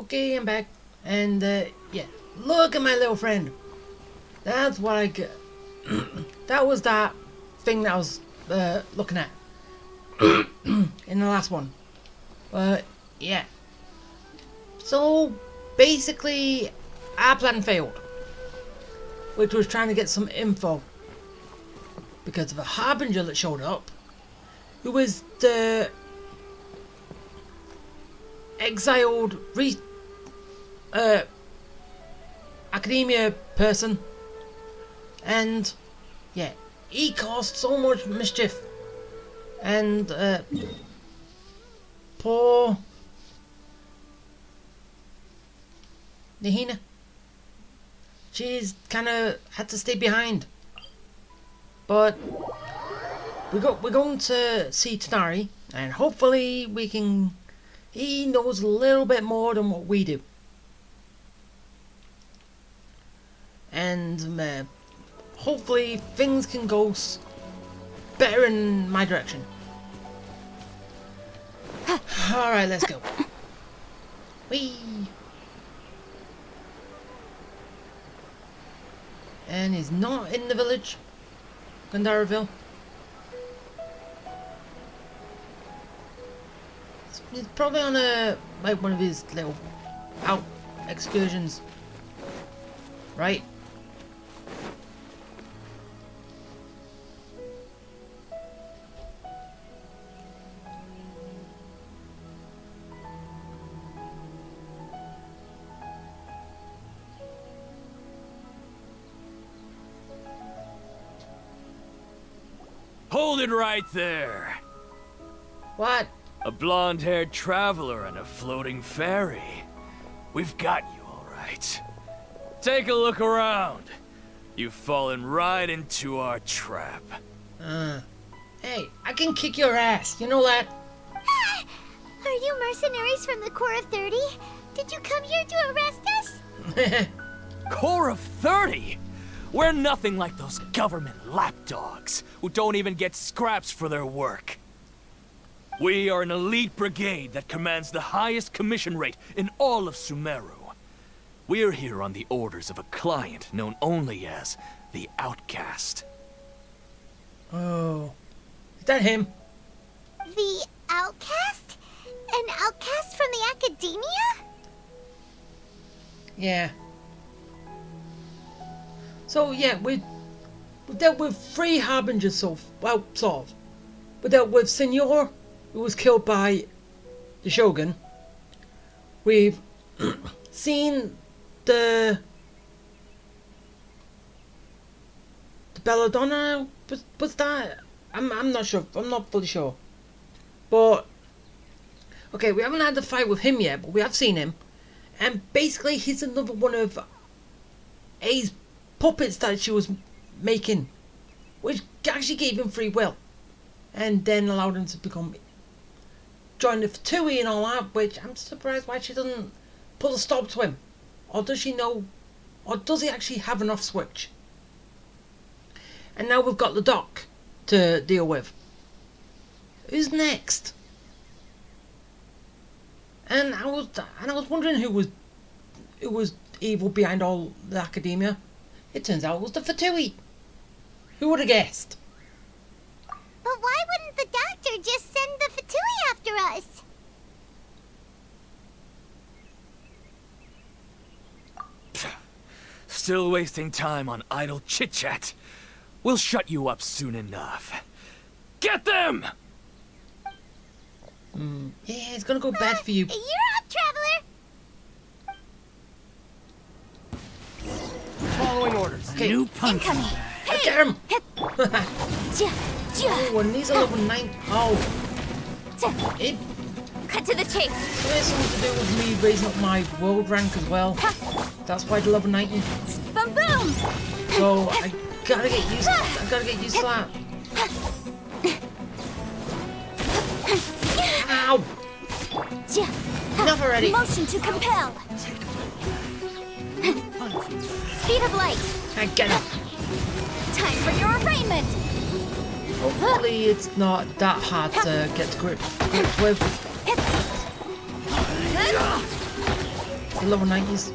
Okay, I'm back. And, yeah. Look at my little friend. That's what I get. That was that thing that I was, looking at. In the last one. But, yeah. So, basically, our plan failed. Which was trying to get some info. Because of a harbinger that showed up. Who was the exiled academia person, and yeah, he caused so much mischief, and poor Nahina, she's kind of had to stay behind, but we're going to see Tanari, and hopefully he knows a little bit more than what we do. And hopefully things can go better in my direction. Alright, let's go. Whee! And he's not in the village, Gandaraville. He's probably on one of his little out excursions, right? Hold it right there. What? A blonde-haired traveler and a floating fairy. We've got you all right. Take a look around. You've fallen right into our trap. Hey, I can kick your ass, you know that? Are you mercenaries from the Corps of 30? Did you come here to arrest us? Corps of 30? We're nothing like those government lapdogs who don't even get scraps for their work. We are an elite brigade that commands the highest commission rate in all of Sumeru. We're here on the orders of a client known only as the Outcast. Oh, is that him? The Outcast? An outcast from the Academia? Yeah. So yeah, we dealt with 3 harbingers sort of. We dealt with Senor, who was killed by the Shogun. We've seen the Belladonna. Was that? I'm not sure. I'm not fully sure. But okay, we haven't had the fight with him yet, but we have seen him, and basically he's another one of A's puppets that she was making, which actually gave him free will, and then allowed him to join the F2P and all that, which I'm surprised why she doesn't put a stop to him. Or does she know, or does he actually have an off switch? And now we've got the doc to deal with. Who's next? And I was wondering who was evil behind all the academia. It turns out it was the F2P. Who would have guessed? But why wouldn't the doctor just send the F2P after us? Still wasting time on idle chit-chat. We'll shut you up soon enough. Get them! Yeah, it's gonna go bad for you. You're up, traveler! Following orders. Okay. New punch. Incoming! Get him! Ja. Oh, and these are level 9. Oh, it Cut to the chase! has something to do with me raising up my world rank as well. That's why the level 19. Boom boom! So I gotta get used to that. Ow! Ja. Enough already. Motion to compel! Speed of light! I get it. Time for your arraignment! Hopefully it's not that hard to get to grips with. The lower 90s.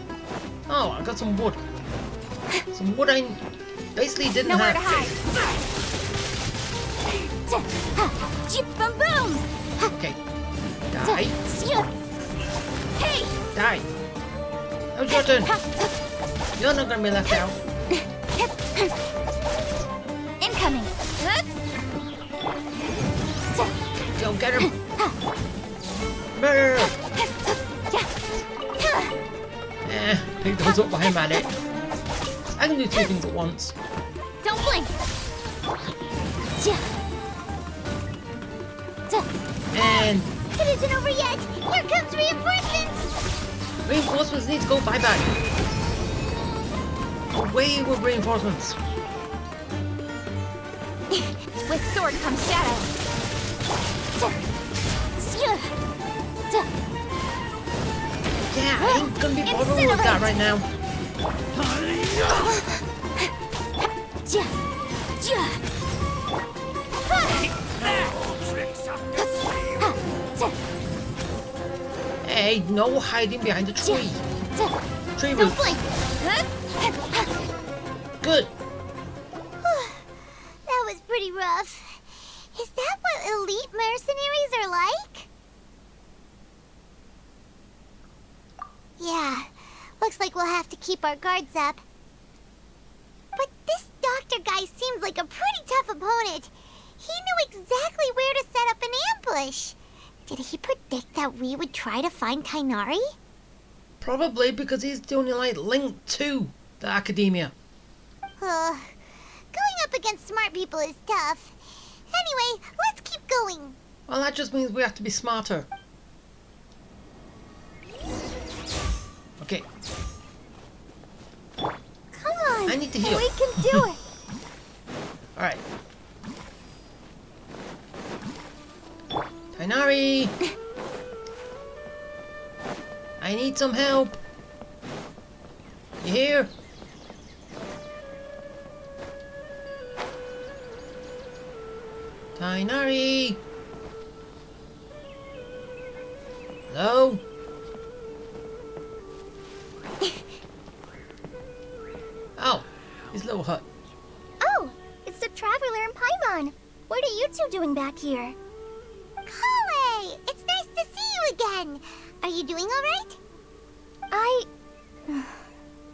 Oh, I got some wood. Some wood I basically didn't Nowhere to have. hide. Boom boom. Okay. Die. Hey. Die. That was your turn. You're not gonna be left out. Incoming. Go get him. Murder. Pick those up while I'm at it. I can do two things at once. Don't blink. And It isn't over yet. Here comes reinforcements. reinforcements need to go bye-bye. Away with reinforcements. With sword comes shadow. Yeah, I ain't gonna be bothering with that right now. Hey, no hiding behind the tree. Tree Don't roots. blink. Good. That was pretty rough. Is that what elite mercenaries are like? Yeah, looks like we'll have to keep our guards up. But this doctor guy seems like a pretty tough opponent. He knew exactly where to set up an ambush. Did he predict that we would try to find Tainari? Probably because he's the only like link to the academia. Going up against smart people is tough. Anyway, let's keep going. Well, that just means we have to be smarter. Okay. Come on. I need to heal. We can do it. Alright. Tainari! I need some help. You here? Tainari! Hello? Oh, his little hut. Oh, it's the Traveler and Paimon. What are you two doing back here? Kale, it's nice to see you again. Are you doing all right?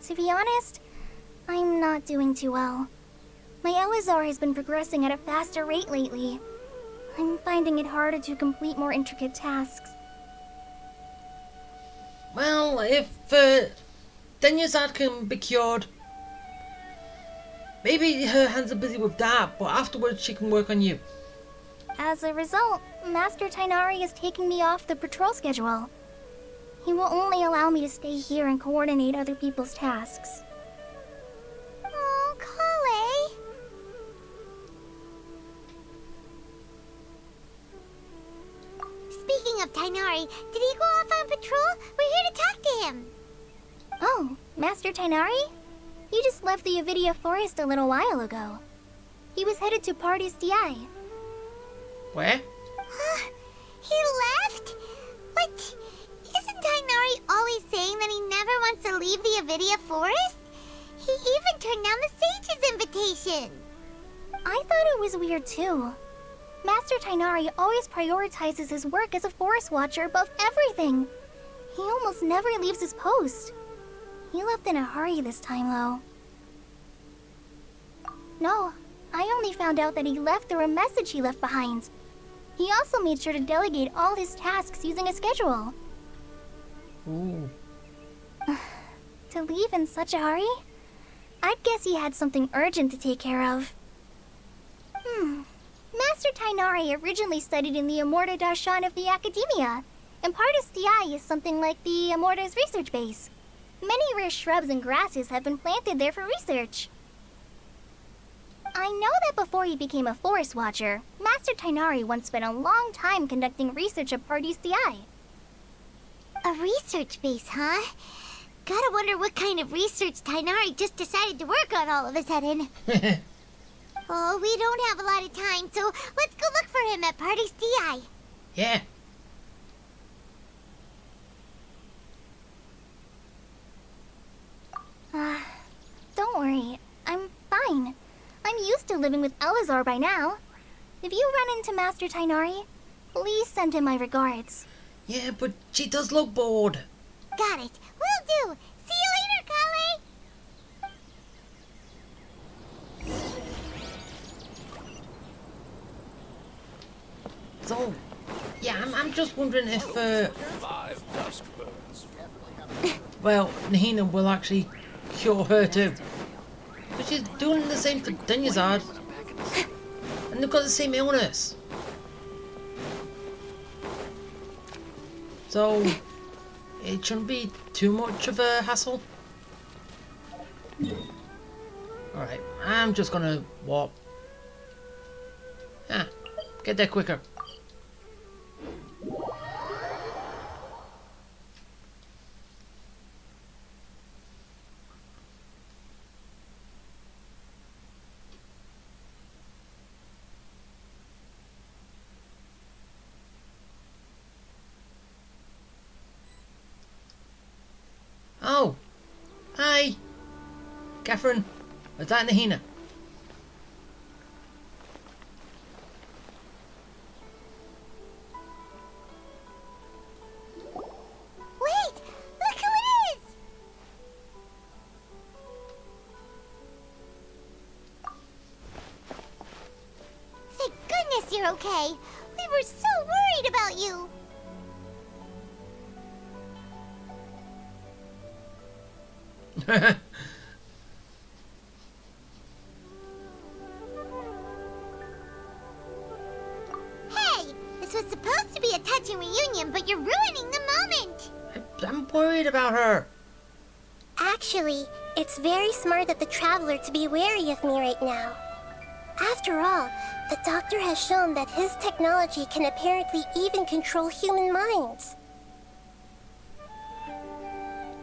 To be honest, I'm not doing too well. My Elazar has been progressing at a faster rate lately. I'm finding it harder to complete more intricate tasks. Well, if Denyazad can be cured, maybe her hands are busy with that, but afterwards she can work on you. As a result, Master Tainari is taking me off the patrol schedule. He will only allow me to stay here and coordinate other people's tasks. Oh, Kale. Speaking of Tainari, did he go off on patrol? We're here to talk to him. Oh, Master Tainari? He just left the Avidia Forest a little while ago. He was headed to Party's DI. Where? He left? But isn't Tainari always saying that he never wants to leave the Avidia Forest? He even turned down the Sage's invitation. I thought it was weird too. Master Tainari always prioritizes his work as a forest watcher above everything. He almost never leaves his post. He left in a hurry this time though. No, I only found out that he left through a message he left behind. He also made sure to delegate all his tasks using a schedule. Ooh. To leave in such a hurry? I'd guess he had something urgent to take care of. Master Tainari originally studied in the Amorta Darshan of the Academia, and Partis DI is something like the Amorta's research base. Many rare shrubs and grasses have been planted there for research. I know that before he became a forest watcher, Master Tainari once spent a long time conducting research at Partis DI. A research base, huh? Gotta wonder what kind of research Tainari just decided to work on all of a sudden. Oh, we don't have a lot of time, so let's go look for him at Party's DI. Yeah. worry. I'm fine. I'm used to living with Elazar by now. If you run into Master Tainari, please send him my regards. Yeah, but she does look bored. Got it. Will do. See you later, Kale. So, yeah, I'm just wondering if, 5 dusk birds. well, Nahina will actually cure her too. But she's doing the same to Dunyazad. And they've got the same illness. So, it shouldn't be too much of a hassle. Alright, I'm just gonna walk. Ah, get there quicker. Oh, hi, Catherine. Is that Nahina? Wait! Look who it is! Thank goodness you're okay. We were so worried about you. Hey! This was supposed to be a touching reunion, but you're ruining the moment! I'm worried about her. Actually, it's very smart of the Traveler to be wary of me right now. After all, the Doctor has shown that his technology can apparently even control human minds.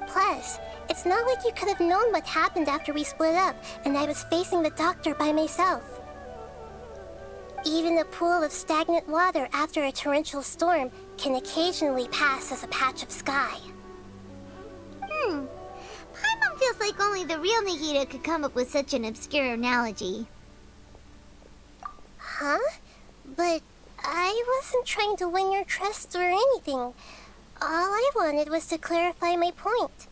Plus, it's not like you could have known what happened after we split up and I was facing the Doctor by myself. Even a pool of stagnant water after a torrential storm can occasionally pass as a patch of sky. Paimon feels like only the real Nahida could come up with such an obscure analogy. Huh? But I wasn't trying to win your trust or anything. All I wanted was to clarify my point.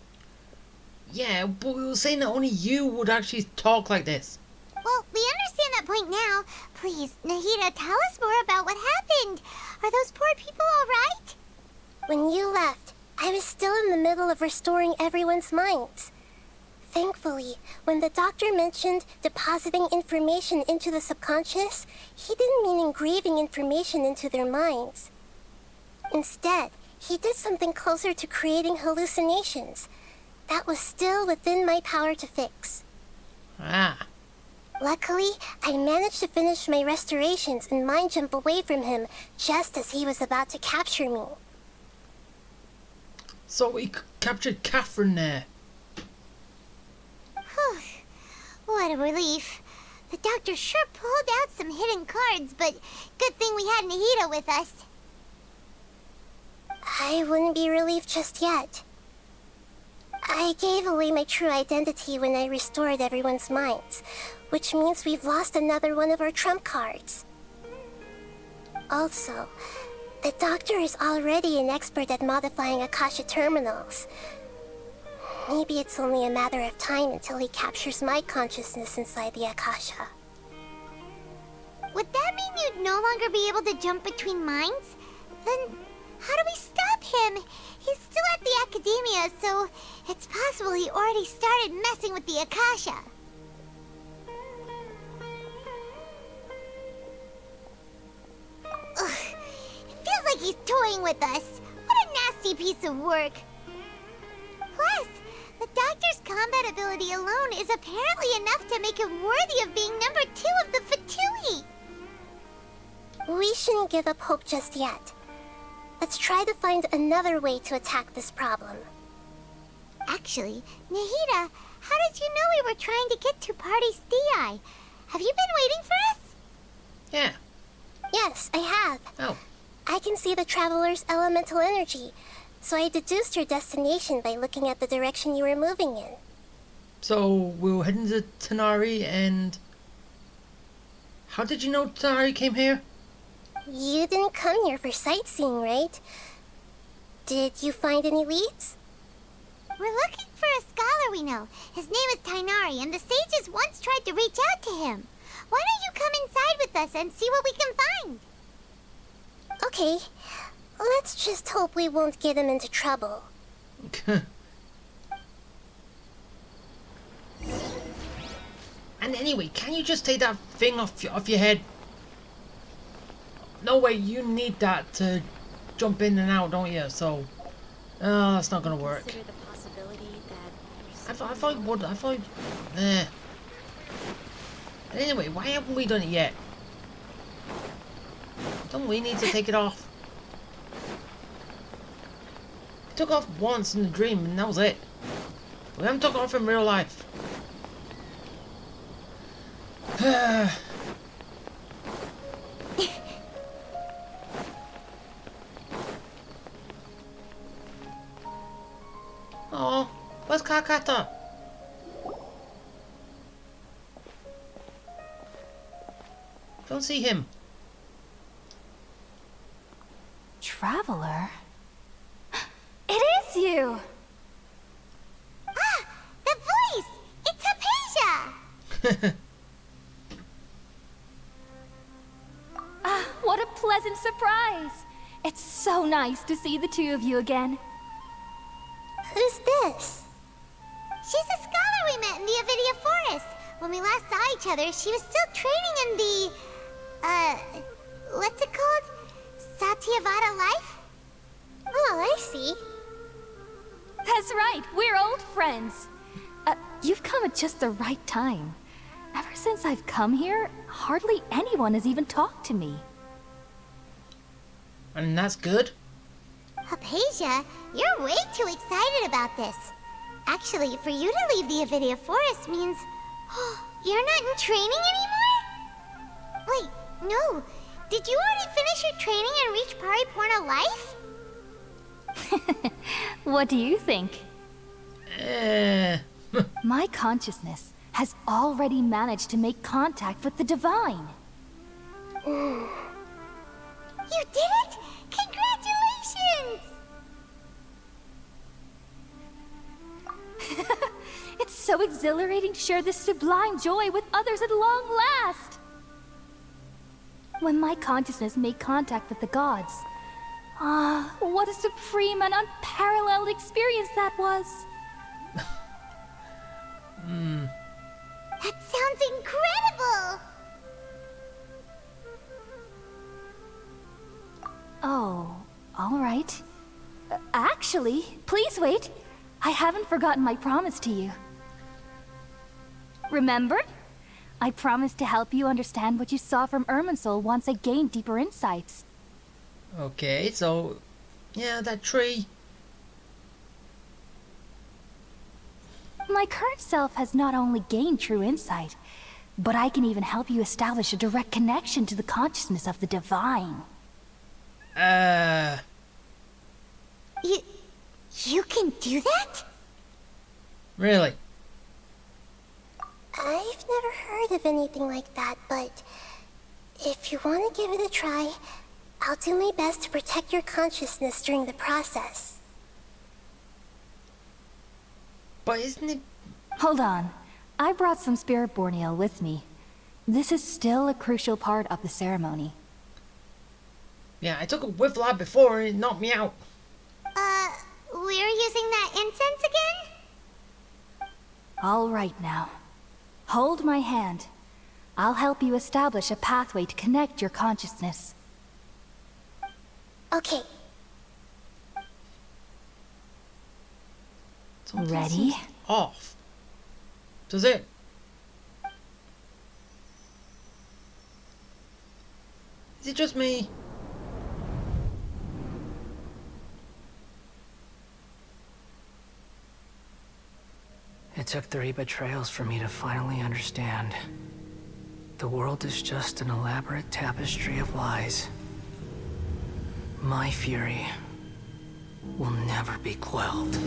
Yeah, but we were saying that only you would actually talk like this. Well, we understand that point now. Please, Nahida, tell us more about what happened. Are those poor people all right? When you left, I was still in the middle of restoring everyone's minds. Thankfully, when the Doctor mentioned depositing information into the subconscious, he didn't mean engraving information into their minds. Instead, he did something closer to creating hallucinations. That was still within my power to fix. Ah. Luckily, I managed to finish my restorations and mind jump away from him just as he was about to capture me. So we captured Catherine there. Whew. What a relief. The Doctor sure pulled out some hidden cards, but good thing we had Nahida with us. I wouldn't be relieved just yet. I gave away my true identity when I restored everyone's minds, which means we've lost another one of our trump cards. Also, the Doctor is already an expert at modifying Akasha terminals. Maybe it's only a matter of time until he captures my consciousness inside the Akasha. Would that mean you'd no longer be able to jump between minds? Then how do we stop him? He's still at the Academia, so it's possible he already started messing with the Akasha. Ugh, it feels like he's toying with us. What a nasty piece of work. Plus, the Doctor's combat ability alone is apparently enough to make him worthy of being number 2 of the Fatui. We shouldn't give up hope just yet. Let's try to find another way to attack this problem. Actually, Nahida, how did you know we were trying to get to Party's DI? Have you been waiting for us? Yeah. Yes, I have. Oh. I can see the Traveler's elemental energy, so I deduced your destination by looking at the direction you were moving in. So we're heading to Tanari, and how did you know Tanari came here? You didn't come here for sightseeing, right? Did you find any leads? We're looking for a scholar we know. His name is Tainari, and the sages once tried to reach out to him. Why don't you come inside with us and see what we can find? Okay, let's just hope we won't get him into trouble. And anyway, can you just take that thing off your head? No way, you need that to jump in and out, don't you? So, that's not gonna work. Consider the possibility that I thought it would. I thought. Anyway, why haven't we done it yet? Don't we need to take it off? We took off once in the dream, and that was it. We haven't took it off in real life. Oh, where's Kakata? Don't see him. Traveler? It is you! Ah! The voice! It's Hypatia! What a pleasant surprise! It's so nice to see the two of you again. Who's this? She's a scholar we met in the Avidia Forest. When we last saw each other, she was still training in the... what's it called? Satyavada life? Oh, I see. That's right, we're old friends. You've come at just the right time. Ever since I've come here, hardly anyone has even talked to me. And that's good. Hypatia, you're way too excited about this. Actually, for you to leave the Avidia Forest means... you're not in training anymore? Wait, no. Did you already finish your training and reach Paripurna life? What do you think? My consciousness has already managed to make contact with the divine. You did it? Congratulations! It's so exhilarating to share this sublime joy with others at long last. When my consciousness made contact with the gods, what a supreme and unparalleled experience that was. That sounds incredible! Oh, all right. Actually, please wait. I haven't forgotten my promise to you. Remember? I promised to help you understand what you saw from Irminsul once I gained deeper insights. Okay, so... yeah, that tree. My current self has not only gained true insight, but I can even help you establish a direct connection to the consciousness of the divine. You can do that? Really? I've never heard of anything like that, but if you want to give it a try, I'll do my best to protect your consciousness during the process. But isn't it... Hold on. I brought some spirit borneal with me. This is still a crucial part of the ceremony. Yeah, I took a whiff lab before and it knocked me out. We're using that incense again? All right now. Hold my hand. I'll help you establish a pathway to connect your consciousness. Okay. Something Ready? seems off. Does it? Is it just me? It took 3 betrayals for me to finally understand. The world is just an elaborate tapestry of lies. My fury will never be quelled.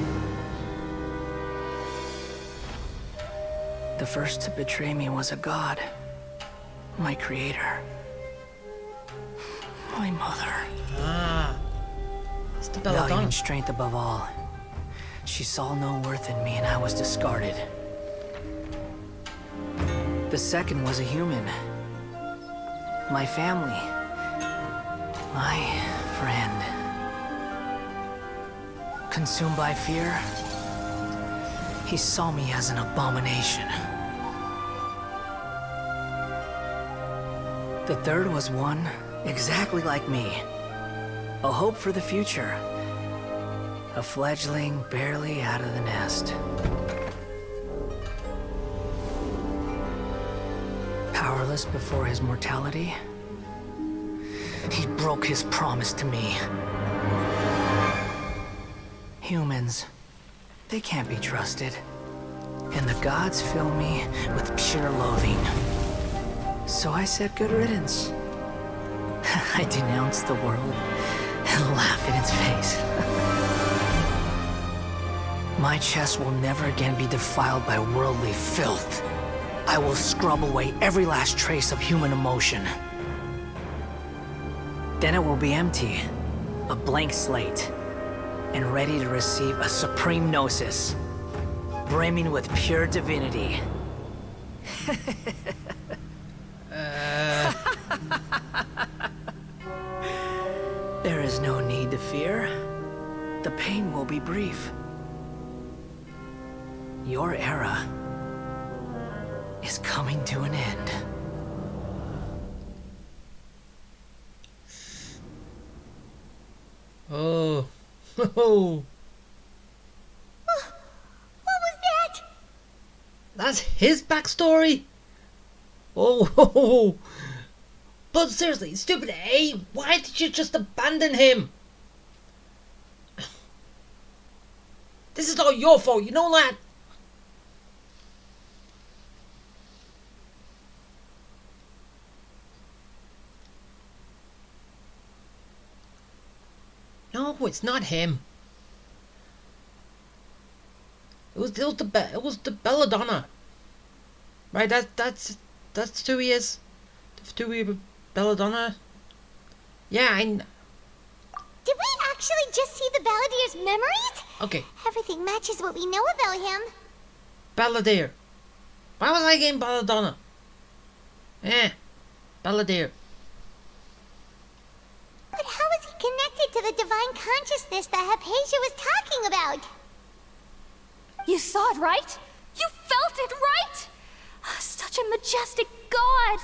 The first to betray me was a god. My creator. My mother. Ah. It's the Valuing Belladonna. strength above all. She saw no worth in me and I was discarded. The second was a human. My family. My friend. Consumed by fear, he saw me as an abomination. The third was one exactly like me. A hope for the future. A fledgling barely out of the nest. Powerless before his mortality, he broke his promise to me. Humans, they can't be trusted. And the gods fill me with pure loathing. So I said good riddance. I denounced the world and laugh in its face. My chest will never again be defiled by worldly filth. I will scrub away every last trace of human emotion. Then it will be empty, a blank slate, and ready to receive a supreme gnosis, brimming with pure divinity. There is no need to fear. The pain will be brief. Your era is coming to an end. Oh. Oh. What was that? That's his backstory? Oh. But seriously, stupid A, why did you just abandon him? This is all your fault, you know that? No, it's not him. It was the Belladonna. Right, that's who he is. The 2P Belladonna. Yeah, Did we actually just see the Balladier's memories? Okay, Everything matches what we know about him. Balladeer. Why was I getting Belladonna? Balladeer. But how is he connected to the divine consciousness that Hypatia was talking about? You saw it, right? You felt it, right? Such a majestic god!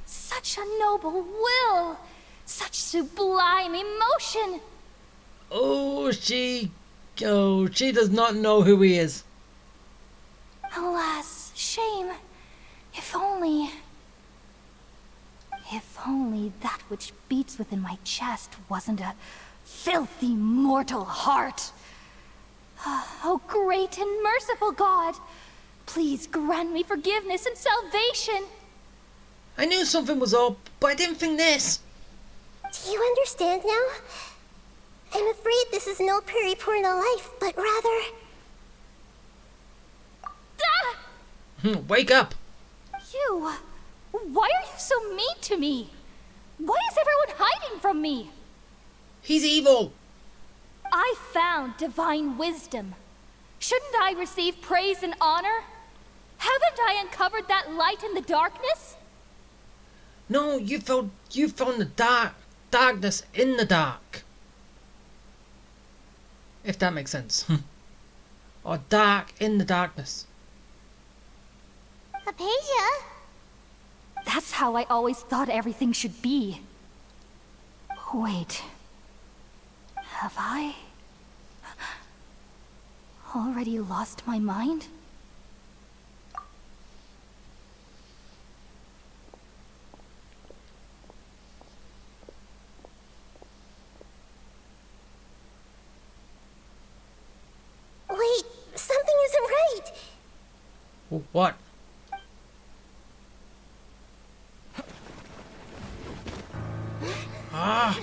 Such a noble will! Such sublime emotion! Oh, she does not know who he is. Alas, shame. If only that which beats within my chest wasn't a filthy mortal heart. Oh, great and merciful God, please grant me forgiveness and salvation. I knew something was up, but I didn't think this. Do you understand now? I'm afraid this is no Puripurna life, but rather... Ah! Wake up. You, why are you so mean to me? Why is everyone hiding from me? He's evil. I found divine wisdom. Shouldn't I receive praise and honor? Haven't I uncovered that light in the darkness? No, you found the darkness in the dark. If that makes sense. Or dark in the darkness. Hypatia? That's how I always thought everything should be. Wait. Have I already lost my mind? Wait, something isn't right. What? Ah!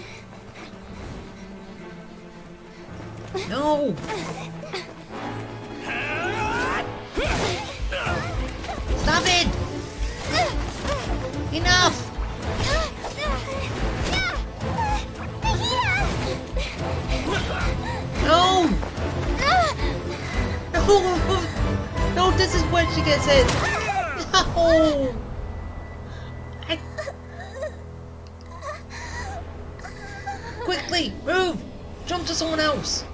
No! Stop No, this is where she gets it. No. Quickly, move! Jump to someone else.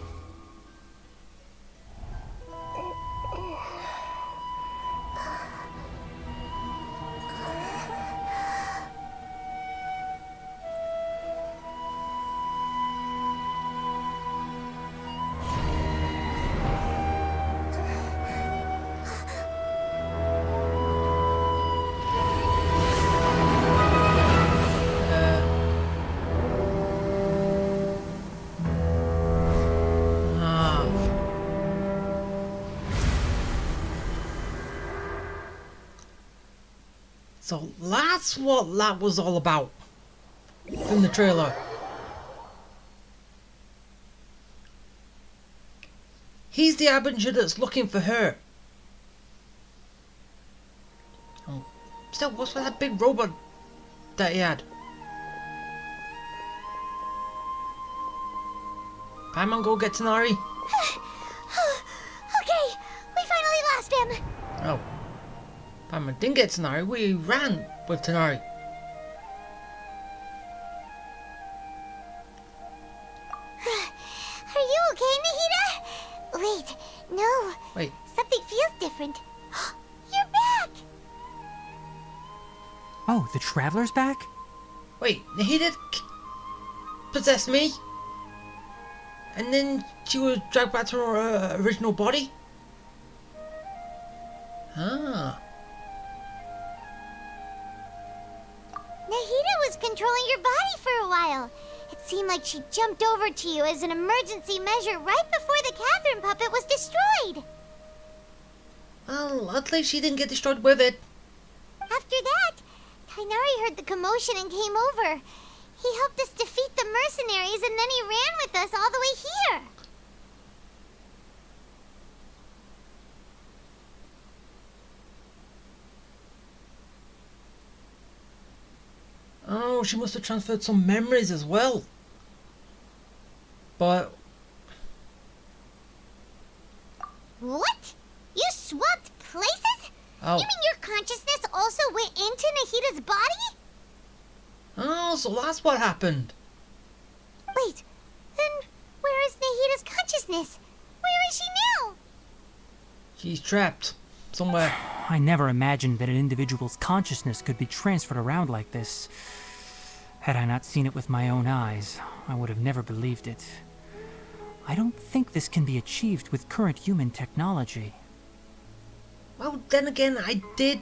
So that's what that was all about in the trailer. He's the Harbinger that's looking for her. Oh, still, what's with that big robot that he had? Paimon, go get Tanari. Okay, we finally lost him. Oh. Paimon didn't get Tanari, we ran with Tanari. Are you okay, Nahida? Wait, no. Wait. Something feels different. You're back! Oh, the Traveler's back? Wait, Nahida possessed me? And then she was dragged back to her original body? Ah. Nahida was controlling your body for a while. It seemed like she jumped over to you as an emergency measure right before the Catherine puppet was destroyed. Well, at least she didn't get destroyed with it. After that, Kainari heard the commotion and came over. He helped us defeat the mercenaries and then he ran with us all the way here. Oh, she must have transferred some memories as well. But... What? You swapped places? Oh. You mean your consciousness also went into Nahida's body? Oh, so that's what happened. Wait, then where is Nahida's consciousness? Where is she now? She's trapped. Somewhere. I never imagined that an individual's consciousness could be transferred around like this. Had I not seen it with my own eyes, I would have never believed it. I don't think this can be achieved with current human technology. Well, then again, I did,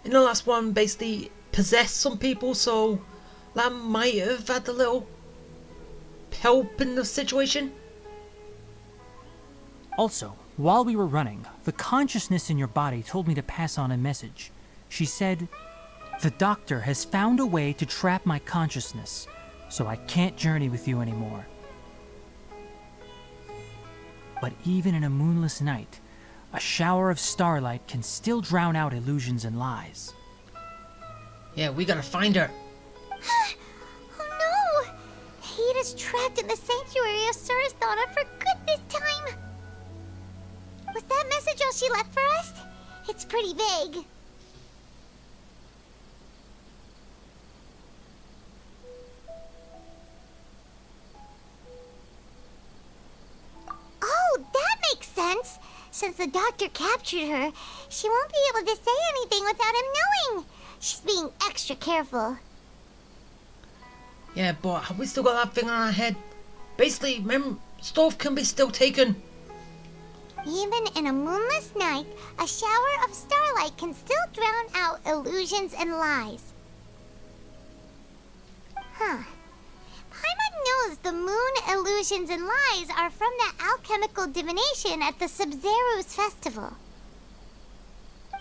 in the last one, basically possess some people, so that might have had a little help in the situation. Also, while we were running, the consciousness in your body told me to pass on a message. She said, "The doctor has found a way to trap my consciousness, so I can't journey with you anymore." But even in a moonless night, a shower of starlight can still drown out illusions and lies. Yeah, we gotta find her. Oh no! Nahida's trapped in the sanctuary of Surathana for good this time. Was that message all she left for us? It's pretty vague. Oh, that makes sense. Since the doctor captured her, she won't be able to say anything without him knowing. She's being extra careful. Yeah, but have we still got that thing on our head? Basically, remember, stuff can be still taken. Even in a moonless night, a shower of starlight can still drown out illusions and lies. Huh. Paimon knows the moon illusions and lies are from that alchemical divination at the Sub-Zero's festival.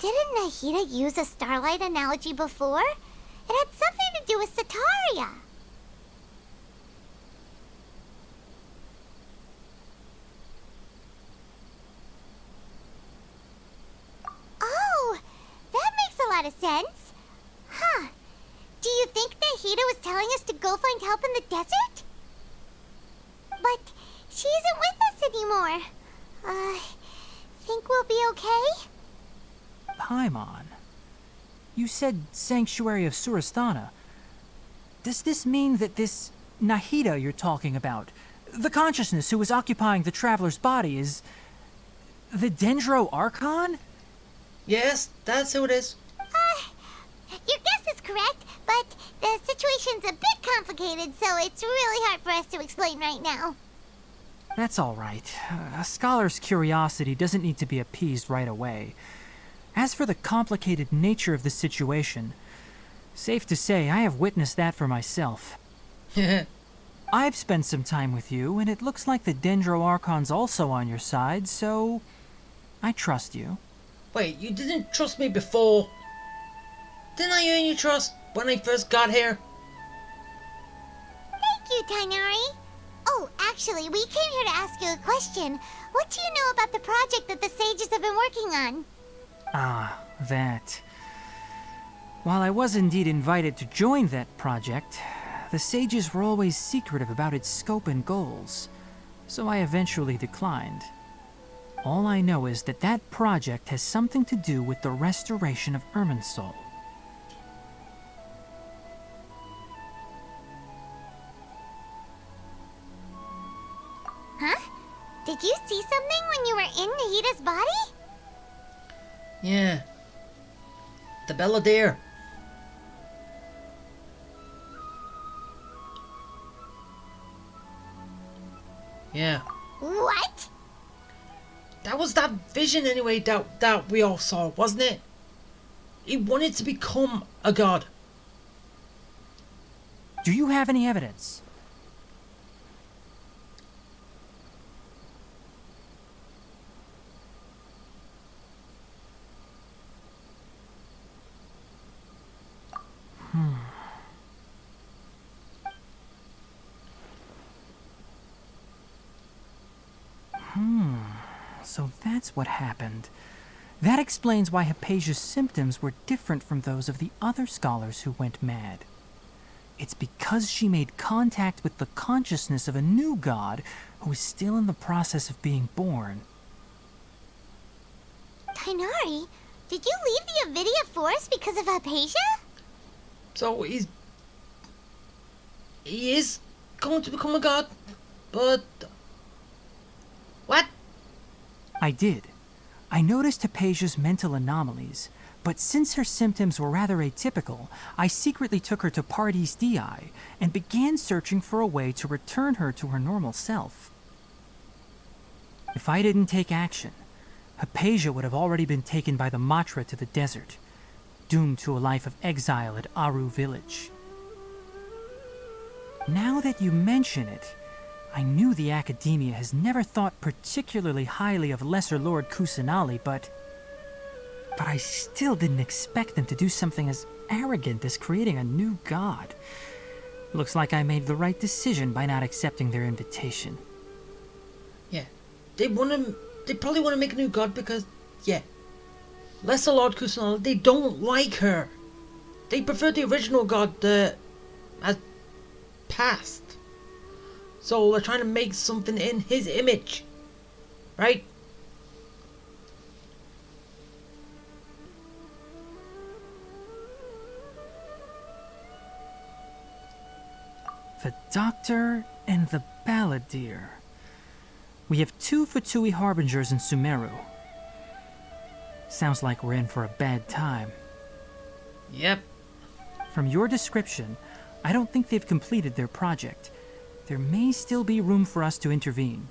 Didn't Nahida use a starlight analogy before? It had something to do with Sataria. Oh, that makes a lot of sense. Huh. Do you think Nahida was telling us to go find help in the desert? But she isn't with us anymore. Think Paimon. You said Sanctuary of Surasthana. Does this mean that this Nahida you're talking about, the consciousness who is occupying the traveler's body, is the Dendro Archon? Yes, that's who it is. Your guess is correct, but the situation's a bit complicated, so it's really hard for us to explain right now. That's all right. A scholar's curiosity doesn't need to be appeased right away. As for the complicated nature of the situation, safe to say I have witnessed that for myself. I've spent some time with you, and it looks like the Dendro Archon's also on your side, so I trust you. Wait, you didn't trust me before? Didn't I earn your trust when I first got here? Thank you, Tainari. Oh, actually, we came here to ask you a question. What do you know about the project that the sages have been working on? Ah, that. While I was indeed invited to join that project, the sages were always secretive about its scope and goals, so I eventually declined. All I know is that that project has something to do with the restoration of Irminsul. Huh? Did you see something when you were in Nahida's body? Yeah. The Belladere. Yeah. What? That was that vision anyway that we all saw, wasn't it? He wanted to become a god. Do you have any evidence? So that's what happened. That explains why Hypatia's symptoms were different from those of the other scholars who went mad. It's because she made contact with the consciousness of a new god who is still in the process of being born. Tainari, did you leave the Avidia Forest because of Hypatia? So he is going to become a god, but what? I did. I noticed Hypatia's mental anomalies, but since her symptoms were rather atypical, I secretly took her to Pardis Dii and began searching for a way to return her to her normal self. If I didn't take action, Hypatia would have already been taken by the Matra to the desert, doomed to a life of exile at Aru village. Now that you mention it, I knew the Academia has never thought particularly highly of Lesser Lord Kusanali, but I still didn't expect them to do something as arrogant as creating a new god. Looks like I made the right decision by not accepting their invitation. Yeah, they probably want to make a new god because, yeah, Lesser Lord Kusanali, they don't like her. They prefer the original god as past. So they're trying to make something in his image, right? The Doctor and the Balladeer. We have 2 Fatui Harbingers in Sumeru. Sounds like we're in for a bad time. Yep. From your description, I don't think they've completed their project. There may still be room for us to intervene.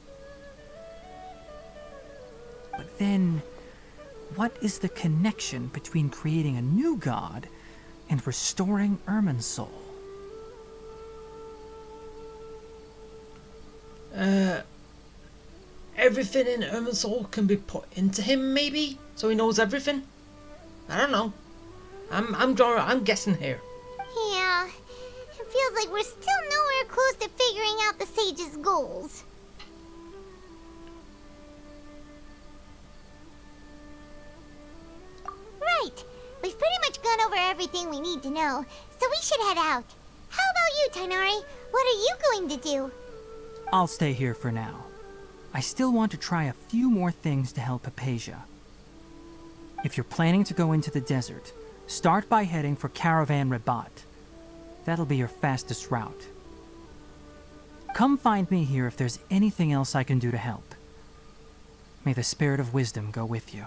But then, what is the connection between creating a new god and restoring Irminsul? Everything in Irminsul can be put into him, maybe, so he knows everything. I don't know. I'm guessing here. Yeah, it feels like we're still nowhere close to figuring out the sage's goals. Right, we've pretty much gone over everything we need to know, so we should head out. How about you, Tainari? What are you going to do? I'll stay here for now. I still want to try a few more things to help Hypatia. If you're planning to go into the desert, start by heading for Caravan Rabat. That'll be your fastest route. Come find me here if there's anything else I can do to help. May the spirit of wisdom go with you.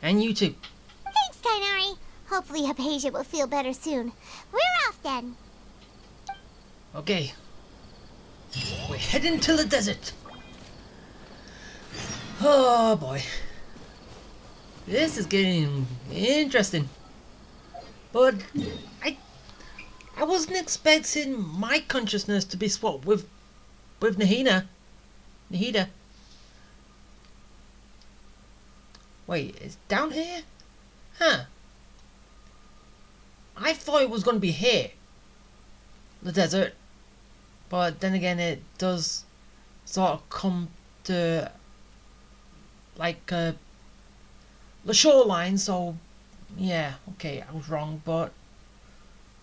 And you too. Thanks, Tighnari. Hopefully Hypatia will feel better soon. We're off then. Okay. We're heading to the desert. Oh boy. This is getting interesting. But I wasn't expecting my consciousness to be swapped with Nahida. Wait, it's down here? Huh. I thought it was going to be here. The desert. But then again, it does sort of come to like the shoreline, so yeah, okay, I was wrong, but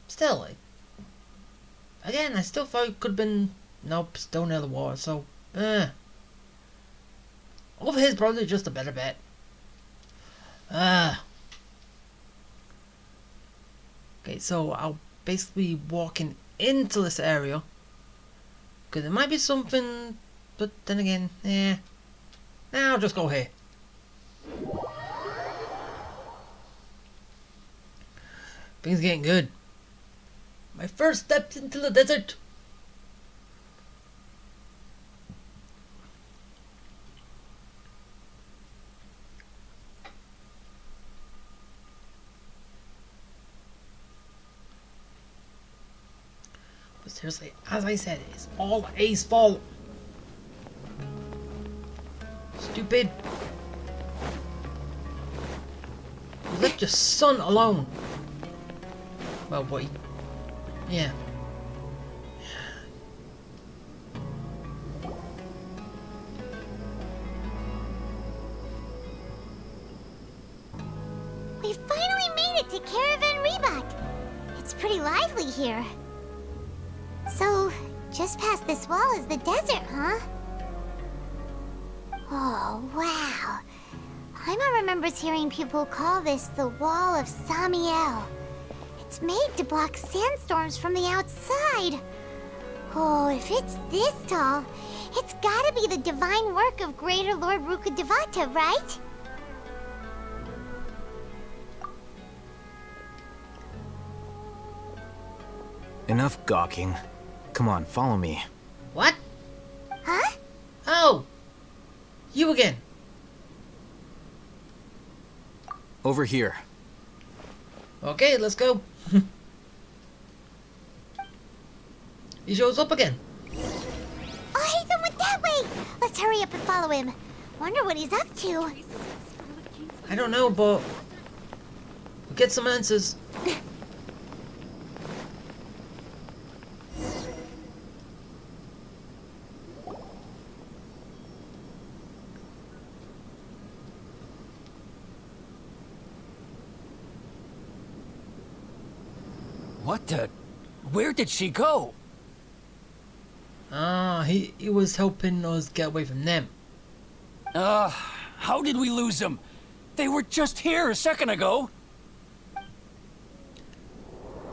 still, again, I still thought it could have been, nope, still near the water, so over here's probably just a better bet. Okay, so I'll basically be walking into this area. Because there might be something, but then again, nah, I'll just go here. Things are getting good. My first steps into the desert. But seriously, as I said, it's all A's fault. Stupid. You left your son alone. Well, boy. Yeah. We finally made it to Caravan Rabat. It's pretty lively here. So, just past this wall is the desert, huh? Oh, wow. Paimon remembers hearing people call this the Wall of Samiel. It's made to block sandstorms from the outside. Oh, if it's this tall, it's gotta be the divine work of Greater Lord Rukkhadevata, right? Enough gawking. Come on, follow me. What? Huh? Oh! You again. Over here. Okay, let's go. He shows up again. Oh, Haytham went that way! Let's hurry up and follow him. Wonder what he's up to. I don't know, but we'll get some answers. What the? Where did she go? Ah, he was helping us get away from them. How did we lose them? They were just here a second ago.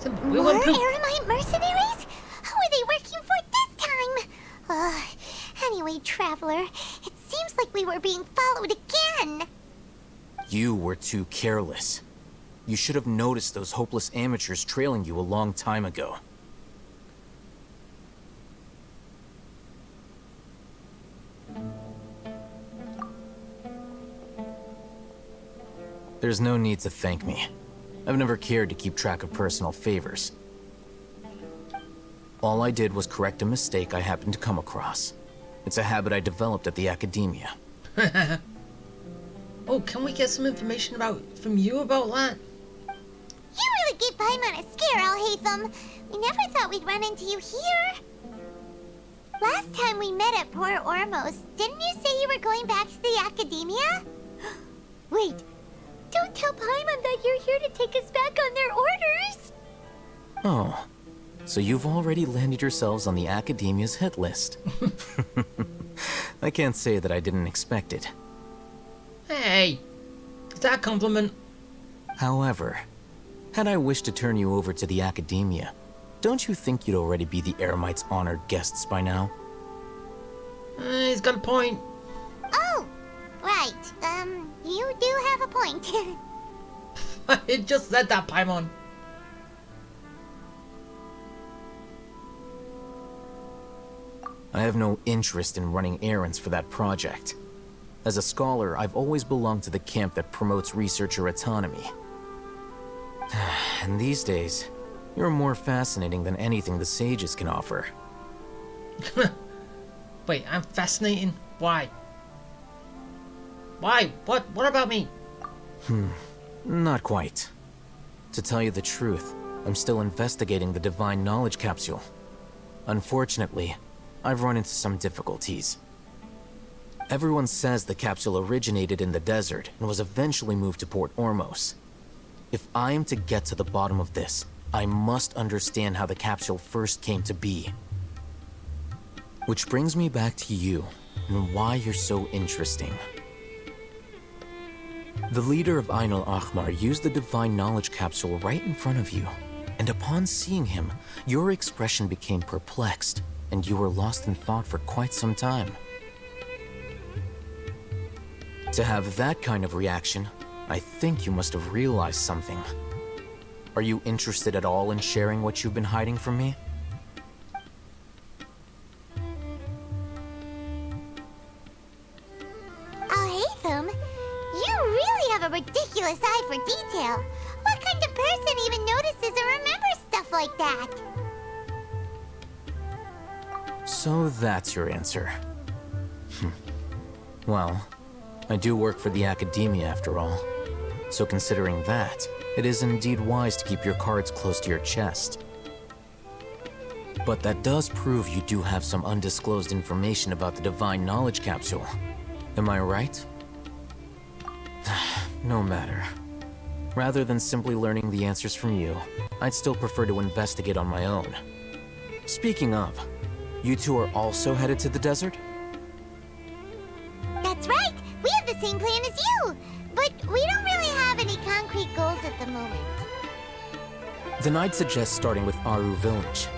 We More went through. Eremite mercenaries? Who are they working for this time? Anyway, Traveler, it seems like we were being followed again. You were too careless. You should have noticed those hopeless amateurs trailing you a long time ago. There's no need to thank me. I've never cared to keep track of personal favors. All I did was correct a mistake I happened to come across. It's a habit I developed at the academia. Oh, can we get some information from you about that? You really gave Paimon a scare, Al-Haytham. We never thought we'd run into you here. Last time we met at Port Ormos, didn't you say you were going back to the academia? Wait, don't tell Paimon that you're here to take us back on their orders. Oh, so you've already landed yourselves on the academia's hit list. I can't say that I didn't expect it. Hey, that a compliment? However, had I wished to turn you over to the Academia, don't you think you'd already be the Eremites' honored guests by now? He's got a point. Oh, right. You do have a point. It just said that, Paimon. I have no interest in running errands for that project. As a scholar, I've always belonged to the camp that promotes researcher autonomy. And these days, you're more fascinating than anything the sages can offer. Wait, I'm fascinating? Why? Why? What about me? Not quite. To tell you the truth, I'm still investigating the Divine Knowledge Capsule. Unfortunately, I've run into some difficulties. Everyone says the capsule originated in the desert and was eventually moved to Port Ormos. If I am to get to the bottom of this, I must understand how the capsule first came to be. Which brings me back to you, and why you're so interesting. The leader of Ainul Ahmar used the Divine Knowledge Capsule right in front of you, and upon seeing him, your expression became perplexed, and you were lost in thought for quite some time. To have that kind of reaction, I think you must have realized something. Are you interested at all in sharing what you've been hiding from me? Oh, Hatham, you really have a ridiculous eye for detail. What kind of person even notices or remembers stuff like that? So that's your answer. Well, I do work for the Academia after all. So considering that, it is indeed wise to keep your cards close to your chest. But that does prove you do have some undisclosed information about the Divine Knowledge Capsule. Am I right? No matter. Rather than simply learning the answers from you, I'd still prefer to investigate on my own. Speaking of, you two are also headed to the desert? That's right. We have the same plan as you. But we don't really have any concrete goals at the moment. Then I'd suggest starting with Aru Village.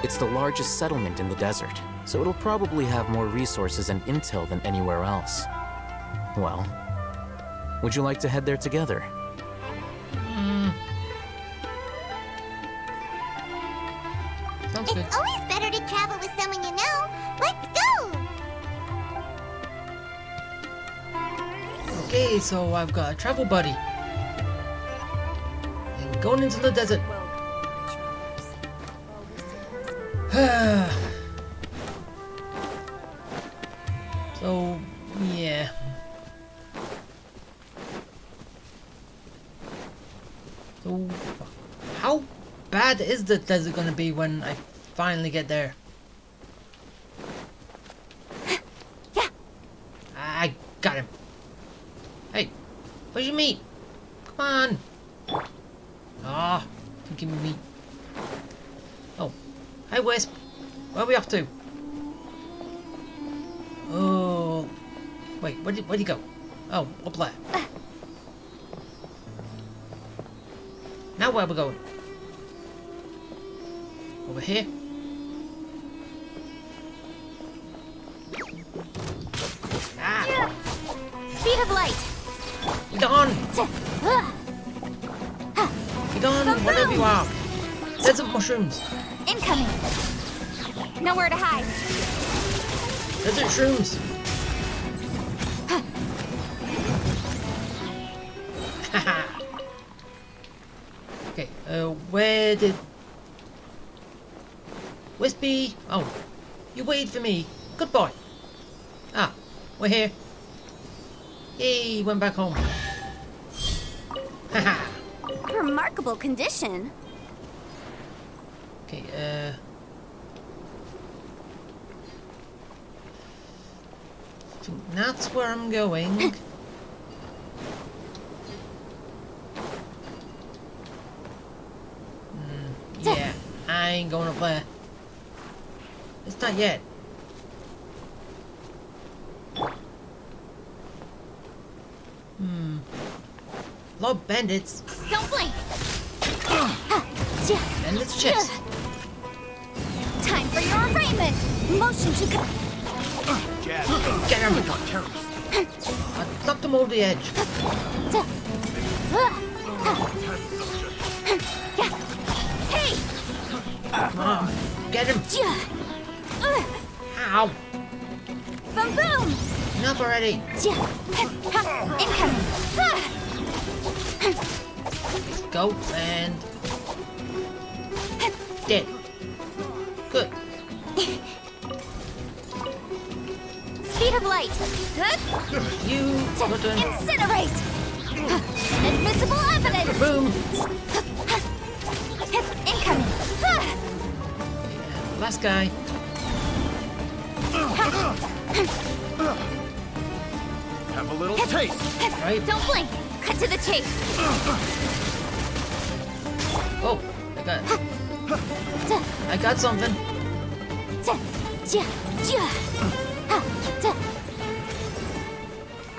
It's the largest settlement in the desert, so it'll probably have more resources and intel than anywhere else. Well, would you like to head there together? Sounds good. It's always better to travel with someone you know. Let's go! Okay, so I've got a travel buddy. And going into the desert. So, yeah. So, how bad is the desert gonna be when I finally get there? Yeah. I got him. Hey, where's your meat? Come on. Ah, don't give me meat. Oh, hey Wisp. Where are we off to? Oh, wait, where'd you go? Oh, up there. Now where are we going? Over here? Ah! Speed of light. Get on! Get on, whatever you are! Desert mushrooms! Incoming. Nowhere to hide. Desert shrooms! Haha! Okay, where did... Wispy! Oh, you waited for me. Good boy. Ah, we're here. Yay, went back home. Haha! Remarkable condition. Okay, I think that's where I'm going. Yeah, I ain't going up there. It's not yet. Lord Bandits. Don't blink. Bandits chest. Time for your arraignment. Motion to go. Get him. I knocked him over the edge. Hey! Come on. Get him. Ow. Boom boom! Enough already. Incoming! Let's go and... Dead. Good. Speed of light. You... Your turn. Incinerate! Inadmissible evidence! Boom. Incoming! Last guy. Have a little taste. Right. Don't blink! Cut to the chase! Oh, I got something.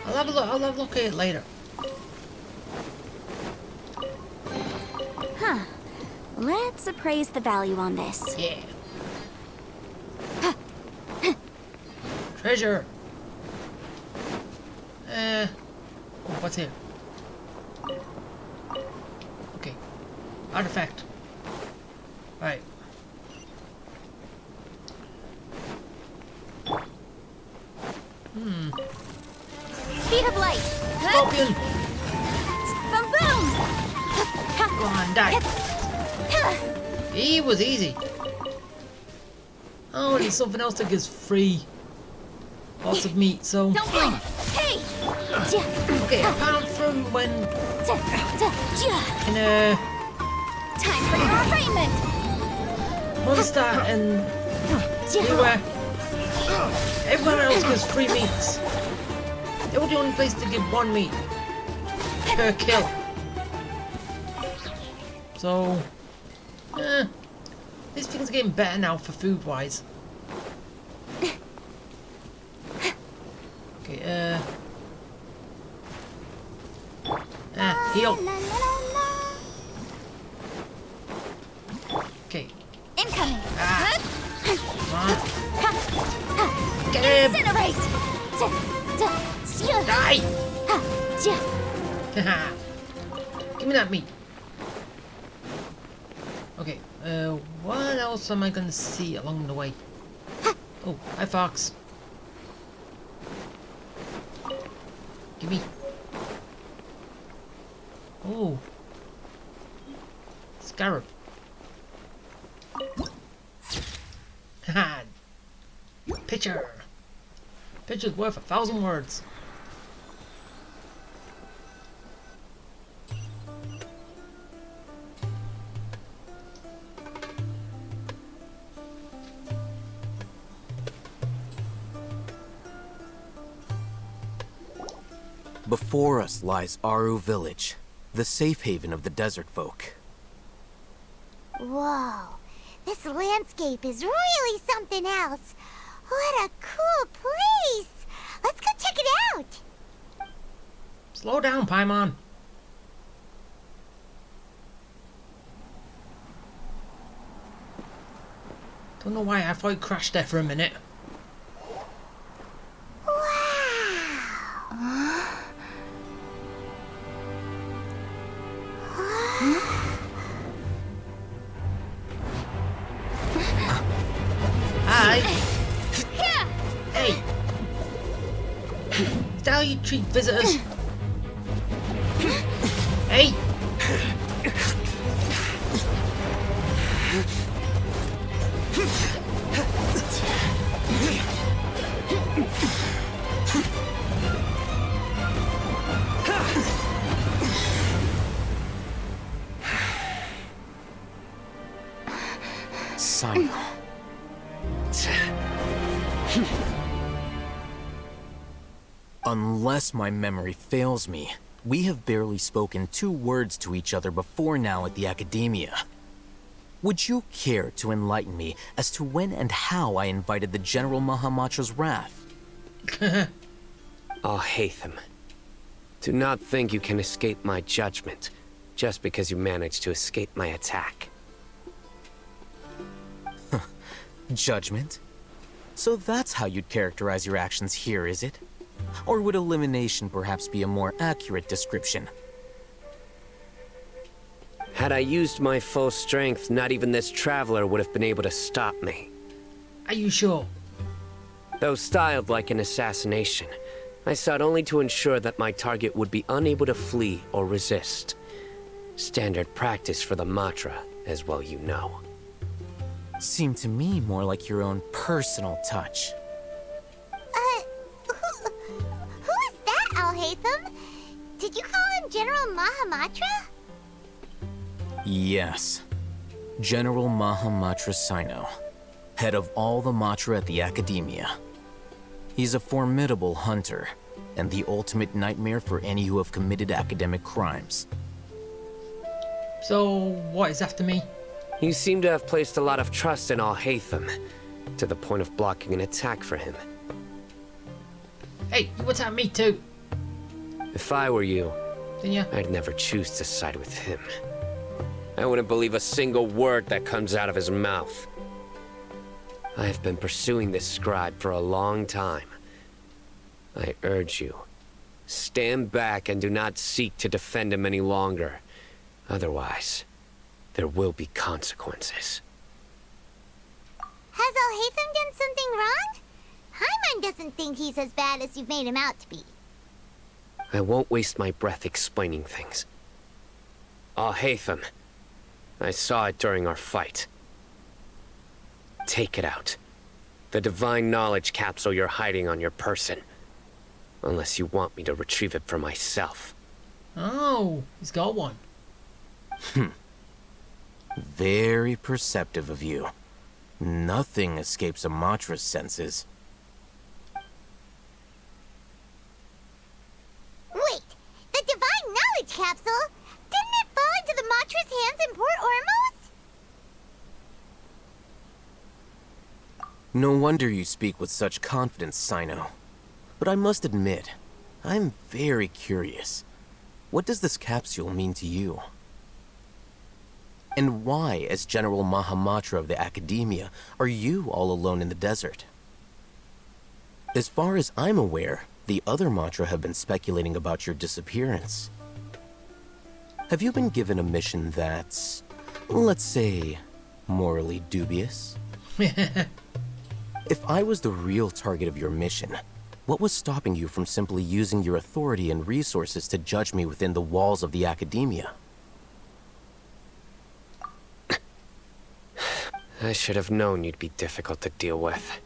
I'll have a look. I'll have a look at it later. Huh. Let's appraise the value on this. Yeah. Treasure. Oh, what's here? Okay. Artifact. Right. Speed of light. Scorpion. Boom boom. Go on, die. He was easy. Oh, there's something else that gives free lots of meat, so... Don't blink. Hey. Okay, apart from when... In Time for your arraignment. Mickstar and... Anywhere. Everyone else gets free meats. They were the only place to give one meat per kill. So, these things are getting better now for food wise. Okay, heal. Okay, Incoming. come on. Get him! Incinerate. Die! Give me that meat. Okay, what else am I gonna see along the way? Oh, hi Fox. Give me. Oh. Scarab. Haha. Picture. Picture's worth 1,000 words. Before us lies Aru Village, the safe haven of the desert folk. Whoa, this landscape is really something else. What a cool place! Let's go check it out! Slow down, Paimon. Don't know why I thought it crashed there for a minute. Hi. Hey. Is that how you treat visitors? Hey. Simon. Unless my memory fails me, we have barely spoken 2 words to each other before now at the Academia. Would you care to enlighten me as to when and how I invited the General Mahamatra's wrath? Oh, Hatham. Do not think you can escape my judgment, just because you managed to escape my attack. Judgment? So that's how you'd characterize your actions here, is it? Or would elimination perhaps be a more accurate description? Had I used my full strength, not even this traveler would have been able to stop me. Are you sure? Though styled like an assassination, I sought only to ensure that my target would be unable to flee or resist. Standard practice for the Matra, as well you know. Seemed to me more like your own personal touch. Who is that, Alhaitham? Did you call him General Mahamatra? Yes. General Mahamatra Sino, head of all the Matra at the Academia. He's a formidable hunter, and the ultimate nightmare for any who have committed academic crimes. So, what is after me? You seem to have placed a lot of trust in Alhaitham, to the point of blocking an attack for him. Hey, you attack me too. If I were you, Didn't ya? I'd never choose to side with him. I wouldn't believe a single word that comes out of his mouth. I have been pursuing this scribe for a long time. I urge you, stand back and do not seek to defend him any longer. Otherwise, there will be consequences. Has Alhaitham done something wrong? Hyman doesn't think he's as bad as you've made him out to be. I won't waste my breath explaining things. Alhaitham, I saw it during our fight. Take it out. The divine knowledge capsule you're hiding on your person. Unless you want me to retrieve it for myself. Oh, he's got one. Very perceptive of you. Nothing escapes a Matra's senses. Wait, the divine knowledge capsule? Didn't it fall into the Matra's hands in Port Ormos? No wonder you speak with such confidence, Sino. But I must admit, I'm very curious. What does this capsule mean to you? And why, as General Mahamatra of the Academia, are you all alone in the desert? As far as I'm aware, the other Matra have been speculating about your disappearance. Have you been given a mission that's, let's say, morally dubious? If I was the real target of your mission, what was stopping you from simply using your authority and resources to judge me within the walls of the Academia? I should have known you'd be difficult to deal with.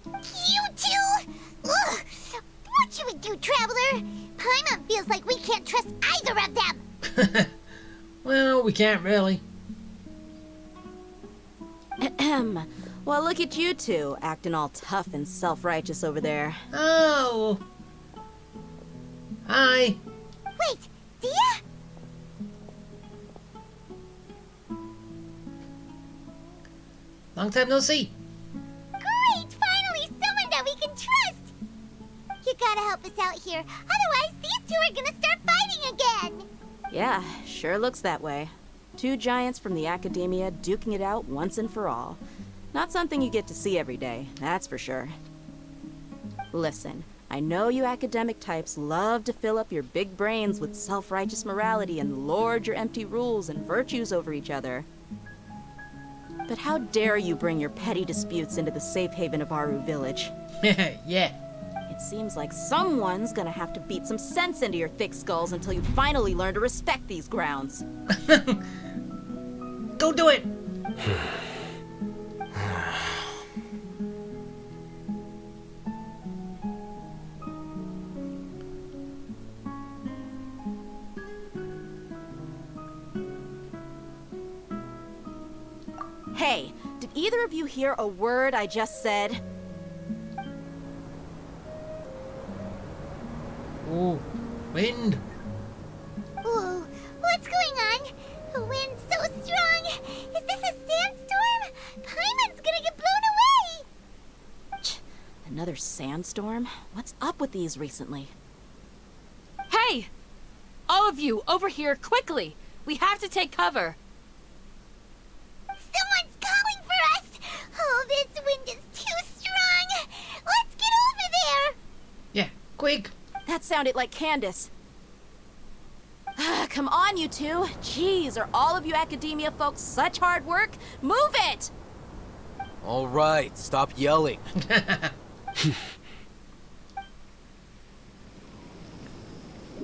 You two? Ugh. What should we do, Traveler? Paimon feels like we can't trust either of them. Well, we can't really. Ahem. Well, look at you two, acting all tough and self-righteous over there. Oh. Hi. Wait, Dia? Long time no see. Great! Finally, someone that we can trust! You gotta help us out here, otherwise these two are gonna start fighting again! Yeah, sure looks that way. Two giants from the Academia duking it out once and for all. Not something you get to see every day, that's for sure. Listen, I know you academic types love to fill up your big brains with self-righteous morality and lord your empty rules and virtues over each other. But how dare you bring your petty disputes into the safe haven of Aru Village? Yeah. It seems like someone's gonna have to beat some sense into your thick skulls until you finally learn to respect these grounds. Go do it. Hey, did either of you hear a word I just said? Oh, wind. Ooh, what's going on? The wind's so strong! Is this a sandstorm? Paimon's gonna get blown away! Another sandstorm? What's up with these recently? All of you, over here, quickly! We have to take cover. Someone's calling for us! Oh, this wind is too strong! Let's get over there! Yeah, quick! That sounded like Candace. Come on, you two. Jeez, are all of you academia folks such hard work? Move it! All right, stop yelling.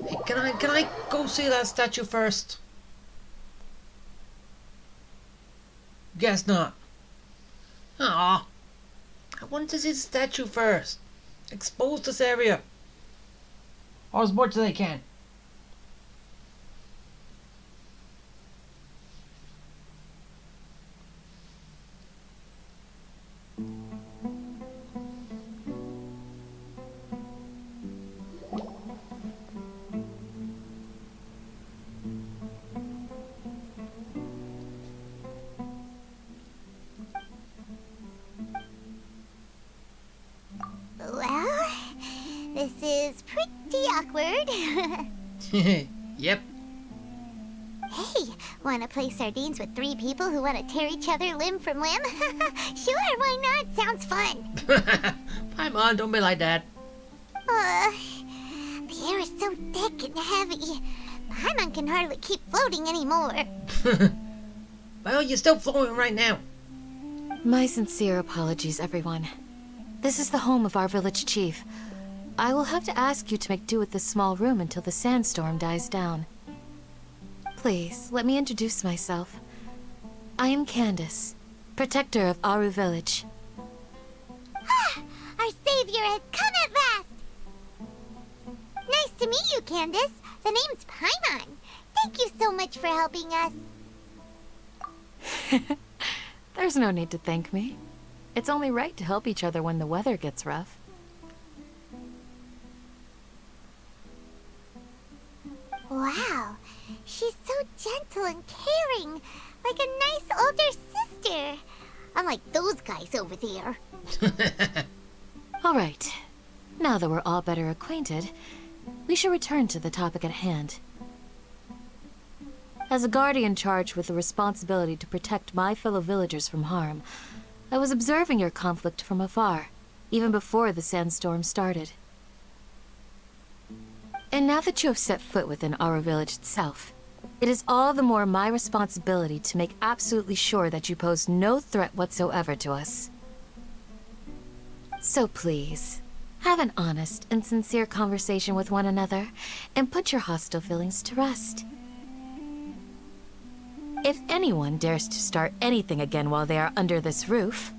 Hey, can I go see that statue first? Guess not. Aw. I wanted to see the statue first. Expose this area. Or as much as I can. Well, this is pretty awkward. Yep. Hey, wanna play sardines with 3 people who wanna tear each other limb from limb? Sure, why not? Sounds fun. Come on, don't be like that. The air is so thick and heavy. Paimon can hardly keep floating anymore. Well, you're still floating right now. My sincere apologies, everyone. This is the home of our village chief. I will have to ask you to make do with this small room until the sandstorm dies down. Please, let me introduce myself. I am Candace, protector of Aru Village. Our savior has come at last! Nice to meet you, Candace. The name's Paimon. Thank you so much for helping us. There's no need to thank me. It's only right to help each other when the weather gets rough. Wow, she's so gentle and caring, like a nice older sister. Unlike those guys over there. All right. Now that we're all better acquainted, we should return to the topic at hand. As a guardian charged with the responsibility to protect my fellow villagers from harm, I was observing your conflict from afar, even before the sandstorm started. And now that you have set foot within our village itself, it is all the more my responsibility to make absolutely sure that you pose no threat whatsoever to us. So please, have an honest and sincere conversation with one another, and put your hostile feelings to rest. If anyone dares to start anything again while they are under this roof,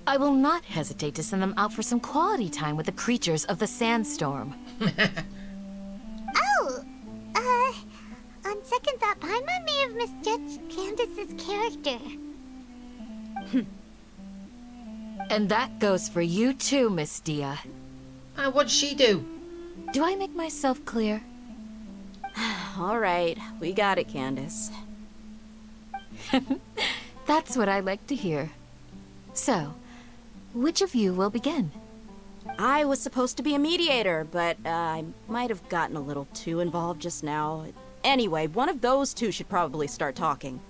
I will not hesitate to send them out for some quality time with the creatures of the sandstorm. Oh, on second thought, Paimon may have misjudged Candace's character. And that goes for you too, Miss Dia. What'd she do? Do I make myself clear? All right, we got it, Candace. That's what I like to hear. So, which of you will begin? I was supposed to be a mediator, but I might have gotten a little too involved just now. Anyway, one of those two should probably start talking.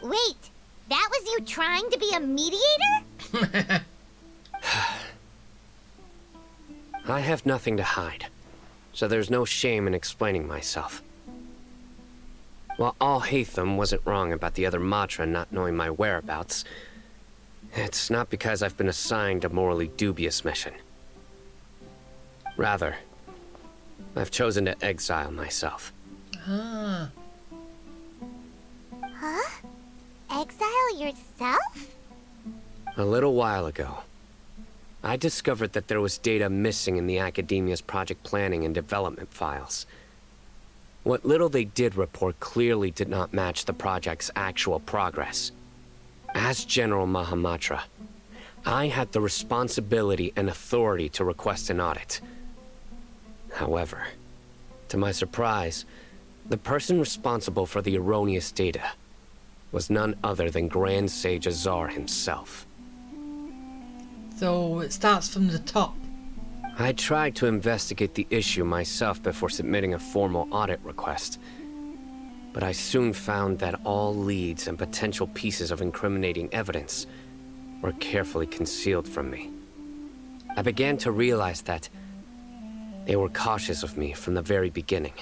Wait, that was you trying to be a mediator? I have nothing to hide, so there's no shame in explaining myself. While Al-Haytham wasn't wrong about the other Matra not knowing my whereabouts, it's not because I've been assigned a morally dubious mission. Rather, I've chosen to exile myself. Ah. Huh? Exile yourself? A little while ago, I discovered that there was data missing in the Academia's project planning and development files. What little they did report clearly did not match the project's actual progress. As General Mahamatra, I had the responsibility and authority to request an audit. However, to my surprise, the person responsible for the erroneous data was none other than Grand Sage Azar himself. So it starts from the top. I tried to investigate the issue myself before submitting a formal audit request. But I soon found that all leads and potential pieces of incriminating evidence were carefully concealed from me. I began to realize that they were cautious of me from the very beginning.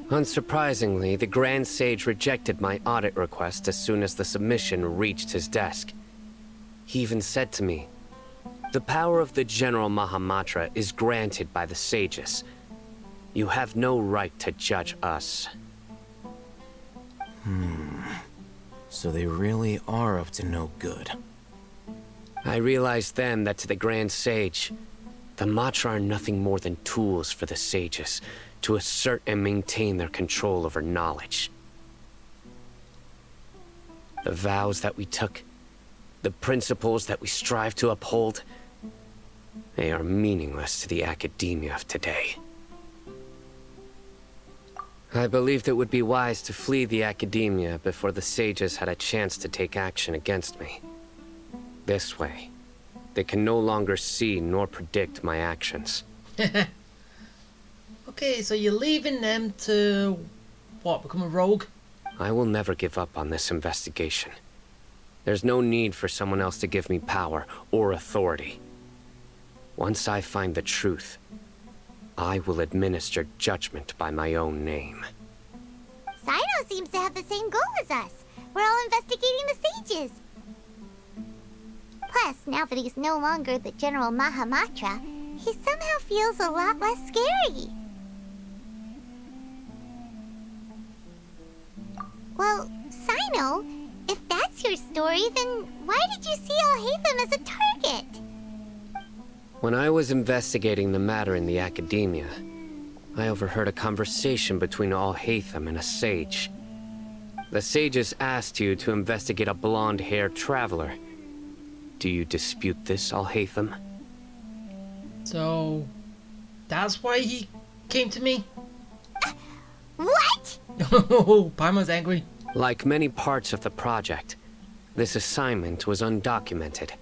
Unsurprisingly, the Grand Sage rejected my audit request as soon as the submission reached his desk. He even said to me, "The power of the General Mahamatra is granted by the sages. You have no right to judge us." So they really are up to no good. I realized then that to the Grand Sage, the Matra are nothing more than tools for the sages to assert and maintain their control over knowledge. The vows that we took, the principles that we strive to uphold, they are meaningless to the academia of today. I believed it would be wise to flee the academia before the sages had a chance to take action against me. This way, they can no longer see nor predict my actions. Okay, so you're leaving them to, what, become a rogue? I will never give up on this investigation. There's no need for someone else to give me power or authority. Once I find the truth, I will administer judgment by my own name. Sino seems to have the same goal as us. We're all investigating the sages. Plus, now that he's no longer the General Mahamatra, he somehow feels a lot less scary. Well, Sino, if that's your story, then why did you see Alhaitham as a target? When I was investigating the matter in the academia, I overheard a conversation between Alhaitham and a sage. The sages asked you to investigate a blonde-haired traveler. Do you dispute this, Alhaitham? So, that's why he came to me? What? Oh, Paimon's angry. Like many parts of the project, this assignment was undocumented.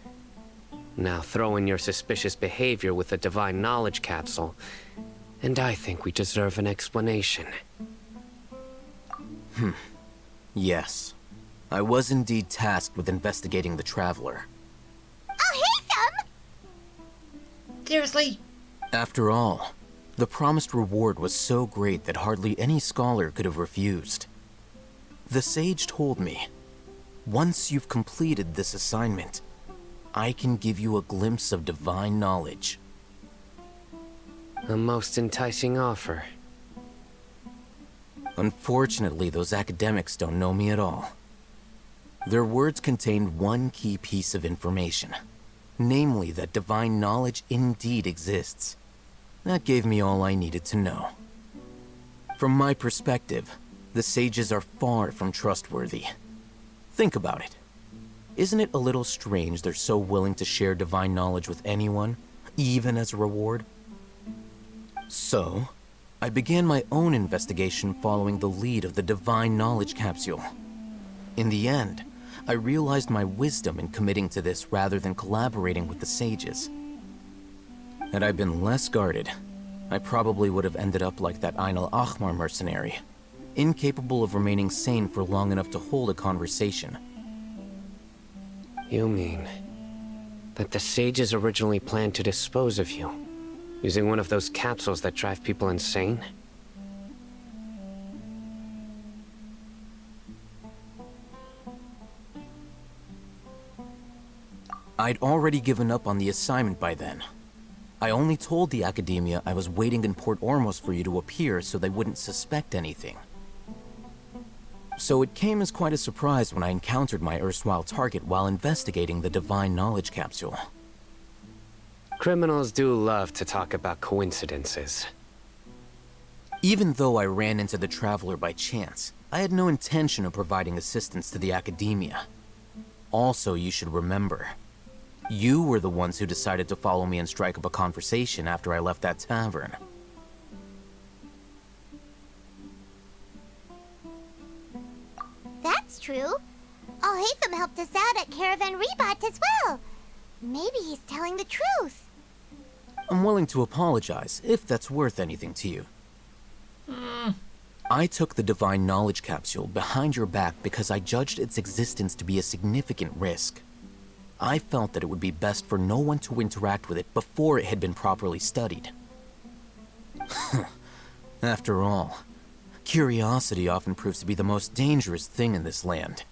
Now throw in your suspicious behavior with the Divine Knowledge Capsule, and I think we deserve an explanation. Yes. I was indeed tasked with investigating the Traveler. Alhaitham! Seriously? After all, the promised reward was so great that hardly any scholar could have refused. The sage told me, once you've completed this assignment, I can give you a glimpse of divine knowledge. A most enticing offer. Unfortunately, those academics don't know me at all. Their words contained one key piece of information, namely that divine knowledge indeed exists. That gave me all I needed to know. From my perspective, the sages are far from trustworthy. Think about it. Isn't it a little strange they're so willing to share divine knowledge with anyone, even as a reward? So, I began my own investigation following the lead of the Divine Knowledge Capsule. In the end, I realized my wisdom in committing to this rather than collaborating with the sages. Had I been less guarded, I probably would have ended up like that Ain al-Ahmar mercenary, incapable of remaining sane for long enough to hold a conversation. You mean that the sages originally planned to dispose of you, using one of those capsules that drive people insane? I'd already given up on the assignment by then. I only told the Academia I was waiting in Port Ormos for you to appear so they wouldn't suspect anything. So it came as quite a surprise when I encountered my erstwhile target while investigating the Divine Knowledge Capsule. Criminals do love to talk about coincidences. Even though I ran into the Traveler by chance, I had no intention of providing assistance to the Academia. Also, you should remember, you were the ones who decided to follow me and strike up a conversation after I left that tavern. That's true. Alhaitham helped us out at Caravan Rebat as well. Maybe he's telling the truth. I'm willing to apologize, if that's worth anything to you. I took the Divine Knowledge Capsule behind your back because I judged its existence to be a significant risk. I felt that it would be best for no one to interact with it before it had been properly studied. After all, curiosity often proves to be the most dangerous thing in this land.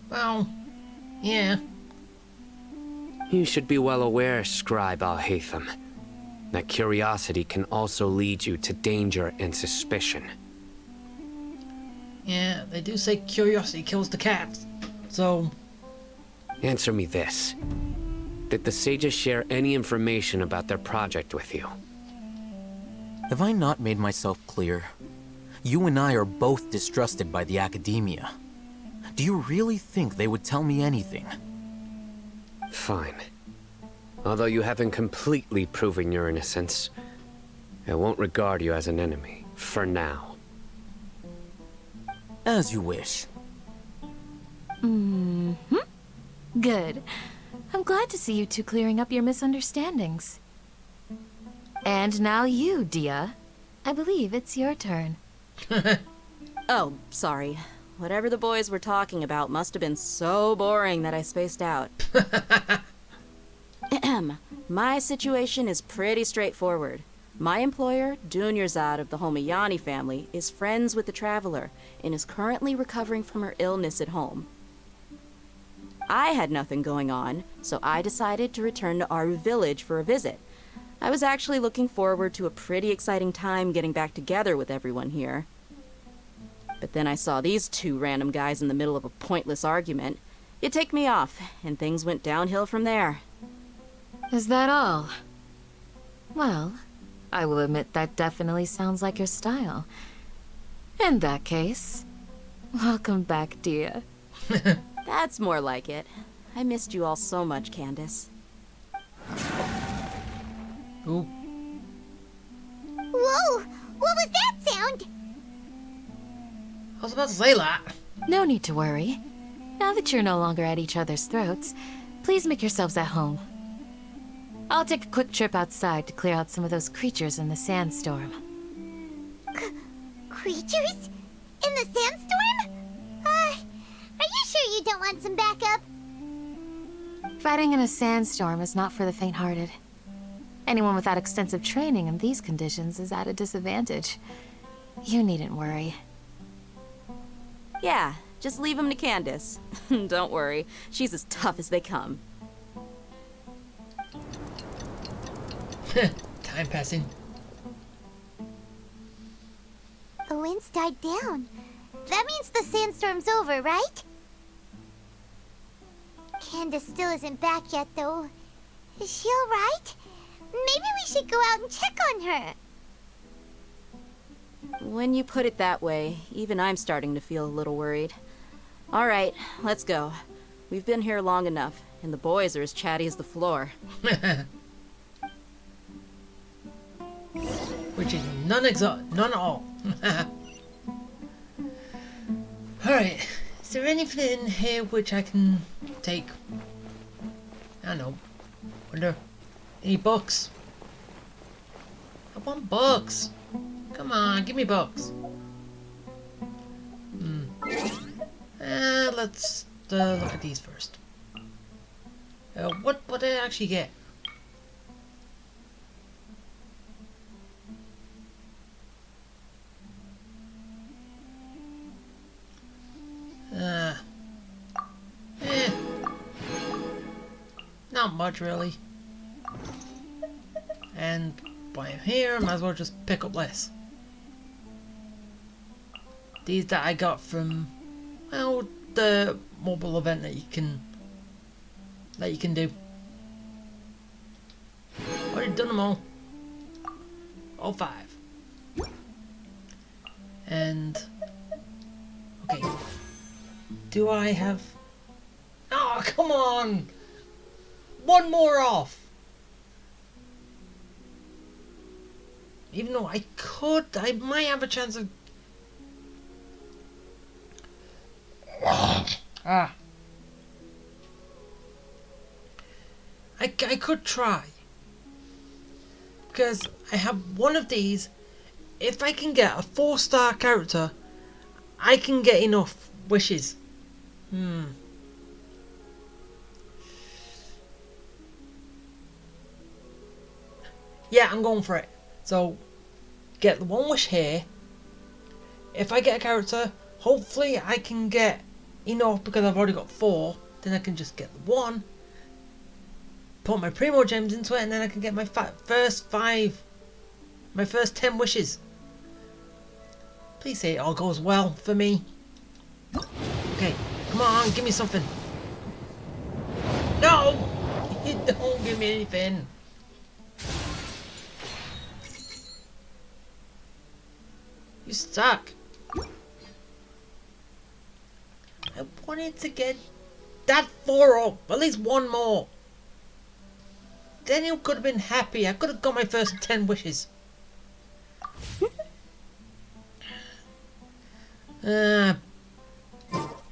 Well, yeah. You should be well aware, Scribe Al-Haytham, that curiosity can also lead you to danger and suspicion. Yeah, they do say curiosity kills the cat. So... Answer me this. Did the sages share any information about their project with you? Have I not made myself clear? You and I are both distrusted by the Academia. Do you really think they would tell me anything? Fine. Although you haven't completely proven your innocence, I won't regard you as an enemy, for now. As you wish. Good. I'm glad to see you two clearing up your misunderstandings. And now you, Dia. I believe it's your turn. Oh, sorry. Whatever the boys were talking about must have been so boring that I spaced out. My situation is pretty straightforward. My employer, Dunyarzad of the Homayani family, is friends with the Traveler and is currently recovering from her illness at home. I had nothing going on, so I decided to return to Aru village for a visit. I was actually looking forward to a pretty exciting time getting back together with everyone here. But then I saw these two random guys in the middle of a pointless argument. It ticked me off, and things went downhill from there. Is that all? Well, I will admit that definitely sounds like your style. In that case, welcome back, Dia. That's more like it. I missed you all so much, Candace. Ooh. Whoa! What was that sound? I was about to say that. No need to worry. Now that you're no longer at each other's throats, please make yourselves at home. I'll take a quick trip outside to clear out some of those creatures in the sandstorm. Creatures? In the sandstorm? Are you sure you don't want some backup? Fighting in a sandstorm is not for the faint-hearted. Anyone without extensive training in these conditions is at a disadvantage. You needn't worry. Yeah, just leave him to Candace. Don't worry, she's as tough as they come. Time passing. The winds died down. That means the sandstorm's over, right? Candace still isn't back yet, though. Is she alright? Maybe we should go out and check on her. When you put it that way, even I'm starting to feel a little worried. All right, let's go. We've been here long enough, and the boys are as chatty as the floor. Which is none at all. Alright, is there anything in here which I can take? I don't know. Are there any books? I want books. Come on, give me books. Let's look at these first. What did I actually get? Not much really. And while I'm here, I might as well just pick up less. These that I got from, well, the mobile event that you can do. Already done them all. All 5. And okay. Do I have? Oh, come on! One more off. Even though I might have a chance of. I could try. because I have one of these. If I can get a 4-star character, I can get enough wishes. Yeah, I'm going for it. So, get the 1 wish here. If I get a character, hopefully I can get enough because I've already got 4. Then I can just get the 1. Put my Primo gems into it, and then I can get my first 5. My first 10 wishes. Please say it all goes well for me. Okay, come on, give me something. No! Don't give me anything. You suck. I wanted to get that 4 up. At least 1 more. Daniel could have been happy. I could have got my first 10 wishes.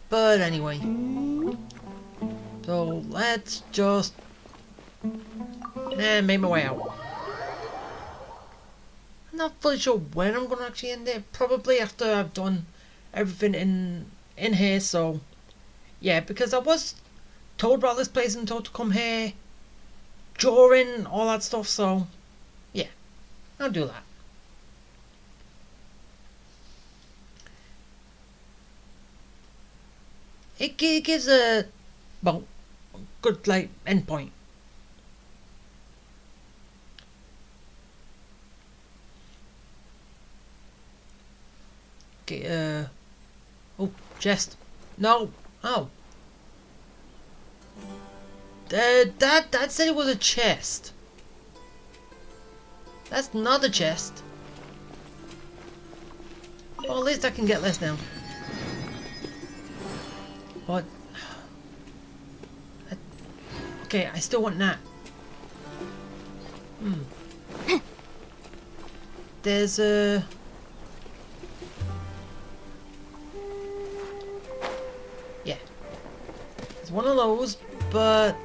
But anyway. So let's just make my way out. I'm not fully sure when I'm gonna actually end it. Probably after I've done everything in here. So yeah, because I was told about this place and told to come here during all that stuff. So yeah, I'll do that. It gives a good like endpoint. Okay, oh, chest. No. Oh. That said it was a chest. That's not a chest. Well, at least I can get less now. But okay, I still want that. There's a yeah. There's one of those, but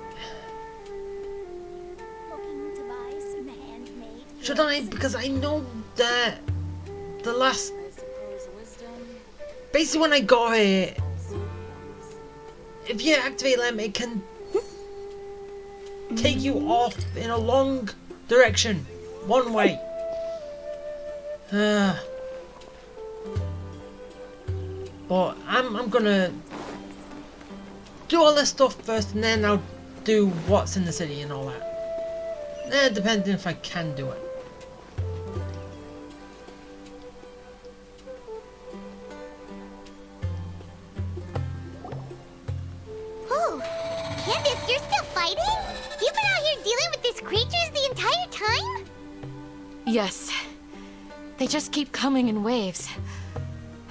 should I? Because I know that the last basically when I got here, if you activate them, it can take you off in a long direction, one way. But I'm gonna do all this stuff first, and then I'll do what's in the city and all that. Depending if I can do it. Candace, you're still fighting? You've been out here dealing with these creatures the entire time? Yes. They just keep coming in waves.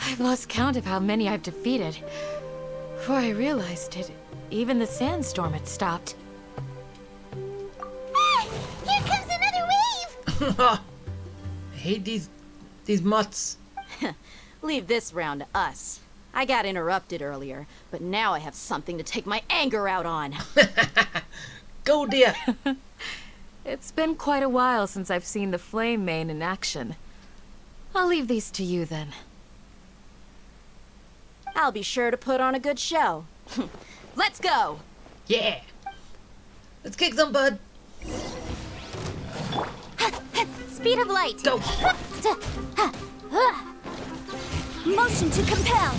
I've lost count of how many I've defeated. Before I realized it, even the sandstorm had stopped. Ah! Here comes another wave! I hate these mutts. Leave this round to us. I got interrupted earlier, but now I have something to take my anger out on. Go, dear. It's been quite a while since I've seen the Flame Mane in action. I'll leave these to you then. I'll be sure to put on a good show. Let's go! Yeah. Let's kick some bud. Speed of light. Go. Motion to compel.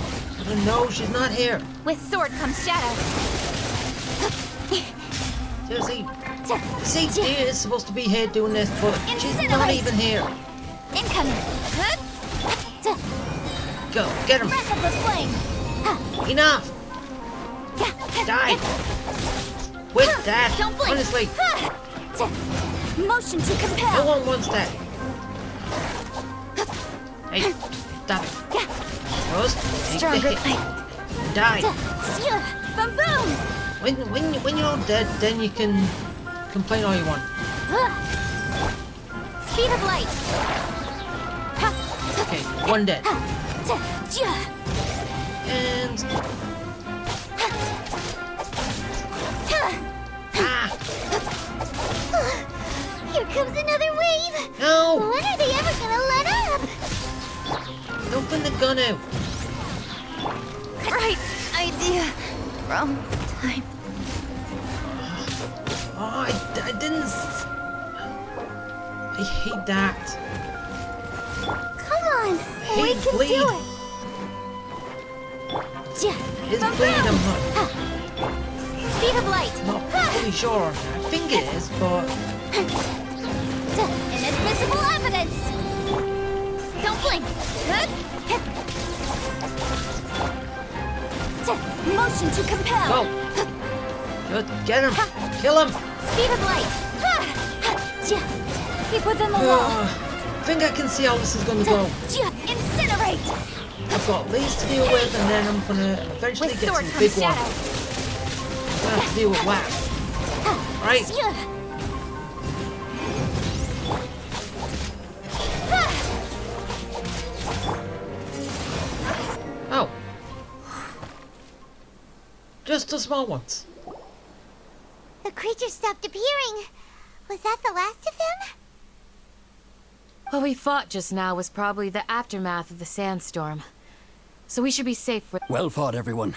No, she's not here. With sword comes shadow. See, Deer is supposed to be here doing this, but she's not even here. Incoming. Go, get him. Breath of the flame. Enough. Die. With that, Don't blink. honestly. Motion to compel. No one wants that. Hey, stop it. First, take Stronger the hit. fight. Die. Boom boom. When you're all dead, then you can complain all you want. Speed of light. Okay, one dead. And ah, Here comes another wave! No! When are they ever gonna let up? Open the gun out. Right idea. Wrong time. Oh, I didn't... I hate that. Come on! I We hate can bleed. do it! Is bleed? I'm not... Speed of light! Not fully sure. I think it is, but... Inadmissible evidence! Don't blink! Motion to compel! Go! Just get him! Kill him! Speed of light! Keep within the wall! I think I can see how this is going to go. Incinerate! I've got these to deal with, and then I'm going to eventually With get to sword the big comes one. shadow. I'm going to have to deal with that. Right? Oh. Just the small ones. The creature stopped appearing. Was that the last of them? What we fought just now was probably the aftermath of the sandstorm. So we should be safe for— Well fought, everyone.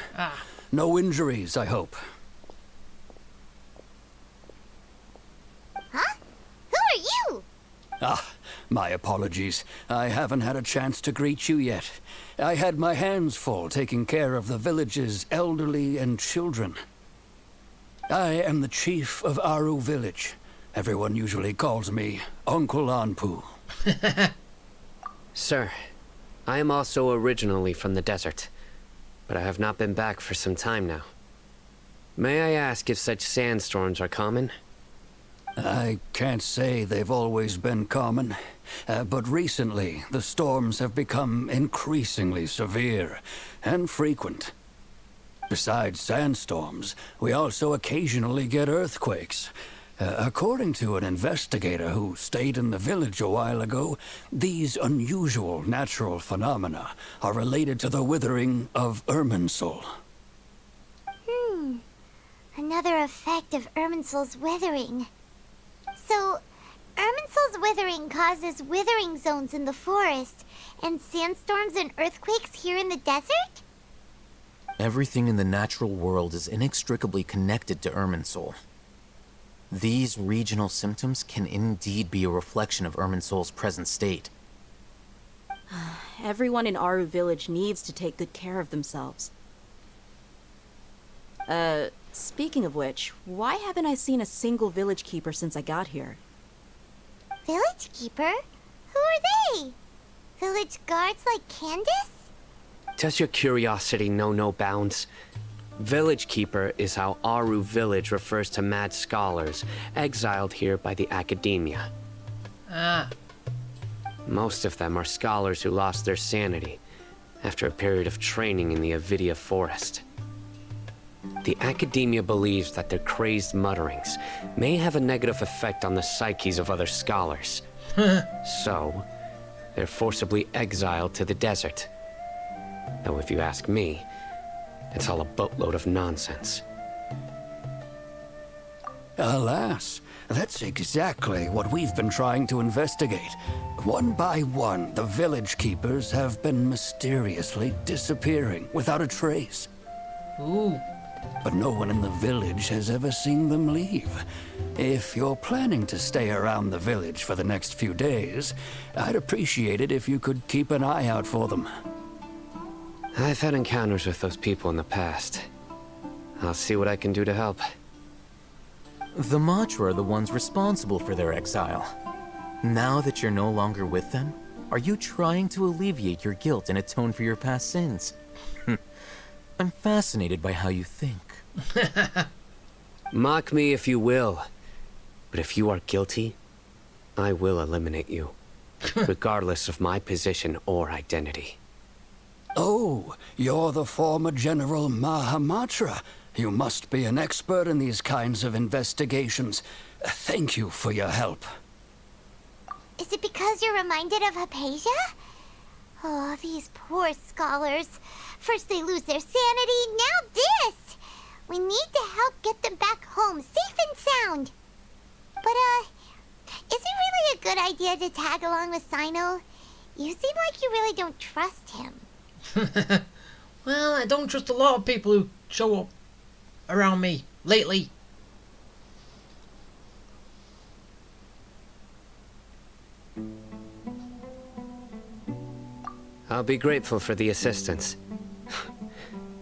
No injuries, I hope. Huh? Who are you? Ah, my apologies. I haven't had a chance to greet you yet. I had my hands full taking care of the village's elderly and children. I am the chief of Aru village. Everyone usually calls me Uncle Anpu. Sir, I am also originally from the desert, but I have not been back for some time now. May I ask if such sandstorms are common? I can't say they've always been common, but recently the storms have become increasingly severe and frequent. Besides sandstorms, we also occasionally get earthquakes. According to an investigator who stayed in the village a while ago, these unusual natural phenomena are related to the withering of Irminsul. Another effect of Irminsul's withering. So, Irminsul's withering causes withering zones in the forest, and sandstorms and earthquakes here in the desert? Everything in the natural world is inextricably connected to Irminsul. These regional symptoms can indeed be a reflection of Irminsul's present state. Everyone in Aru village needs to take good care of themselves. Speaking of which, why haven't I seen a single village keeper since I got here? Village keeper? Who are they? Village guards like Candace? Does your curiosity know no bounds? Village Keeper is how Aru village refers to mad scholars exiled here by the academia. Most of them are scholars who lost their sanity after a period of training in the Avidia forest. The academia believes that their crazed mutterings may have a negative effect on the psyches of other scholars. So, they're forcibly exiled to the desert. Though if you ask me, it's all a boatload of nonsense. Alas, that's exactly what we've been trying to investigate. One by one, the village keepers have been mysteriously disappearing without a trace. Ooh. But no one in the village has ever seen them leave. If you're planning to stay around the village for the next few days, I'd appreciate it if you could keep an eye out for them. I've had encounters with those people in the past. I'll see what I can do to help. The Matra are the ones responsible for their exile. Now that you're no longer with them, are you trying to alleviate your guilt and atone for your past sins? I'm fascinated by how you think. Mock me if you will, but if you are guilty, I will eliminate you, regardless of my position or identity. Oh, you're the former General Mahamatra. You must be an expert in these kinds of investigations. Thank you for your help. Is it because you're reminded of Hypatia? Oh, these poor scholars. First they lose their sanity, now this! We need to help get them back home, safe and sound. But, Is it really a good idea to tag along with Sino? You seem like you really don't trust him. Well, I don't trust a lot of people who show up around me lately. I'll be grateful for the assistance.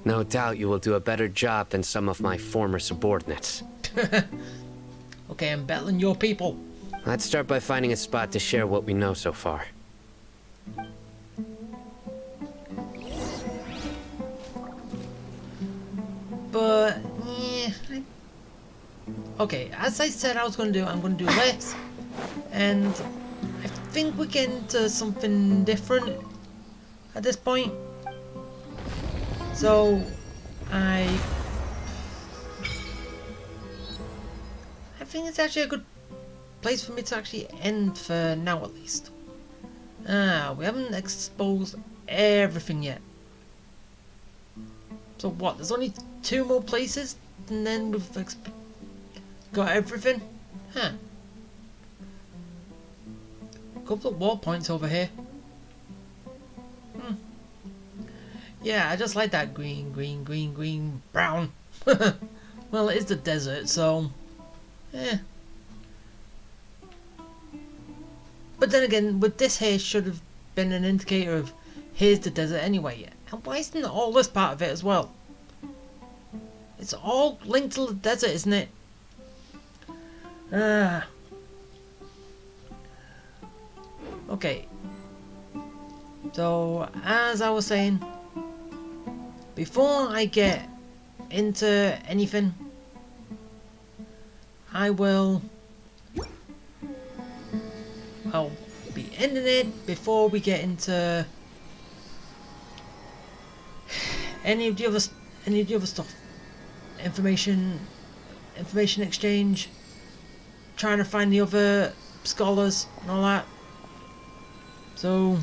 No doubt you will do a better job than some of my former subordinates. Okay, I'm battling your people. Let's start by finding a spot to share what we know so far. But, yeah. Okay, as I said I was going to do, I'm going to do this. And I think we're getting to something different at this point. So, I think it's actually a good place for me to actually end for now, at least. We haven't exposed everything yet. So what, there's only 2 more places and then we've got everything? Huh. A couple of wall points over here. Yeah, I just like that green, green, green, green, brown. Well, it is the desert, so... But then again, with this here should have been an indicator of here's the desert anyway. And why isn't all this part of it as well? It's all linked to the desert, isn't it? Okay. So, as I was saying, before I get into anything, I'll be ending it before we get into any of the other stuff. Information exchange, trying to find the other scholars and all that. So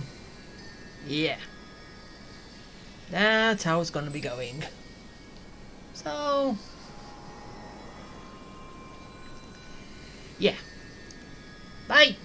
yeah, that's how it's gonna be going. So yeah, bye.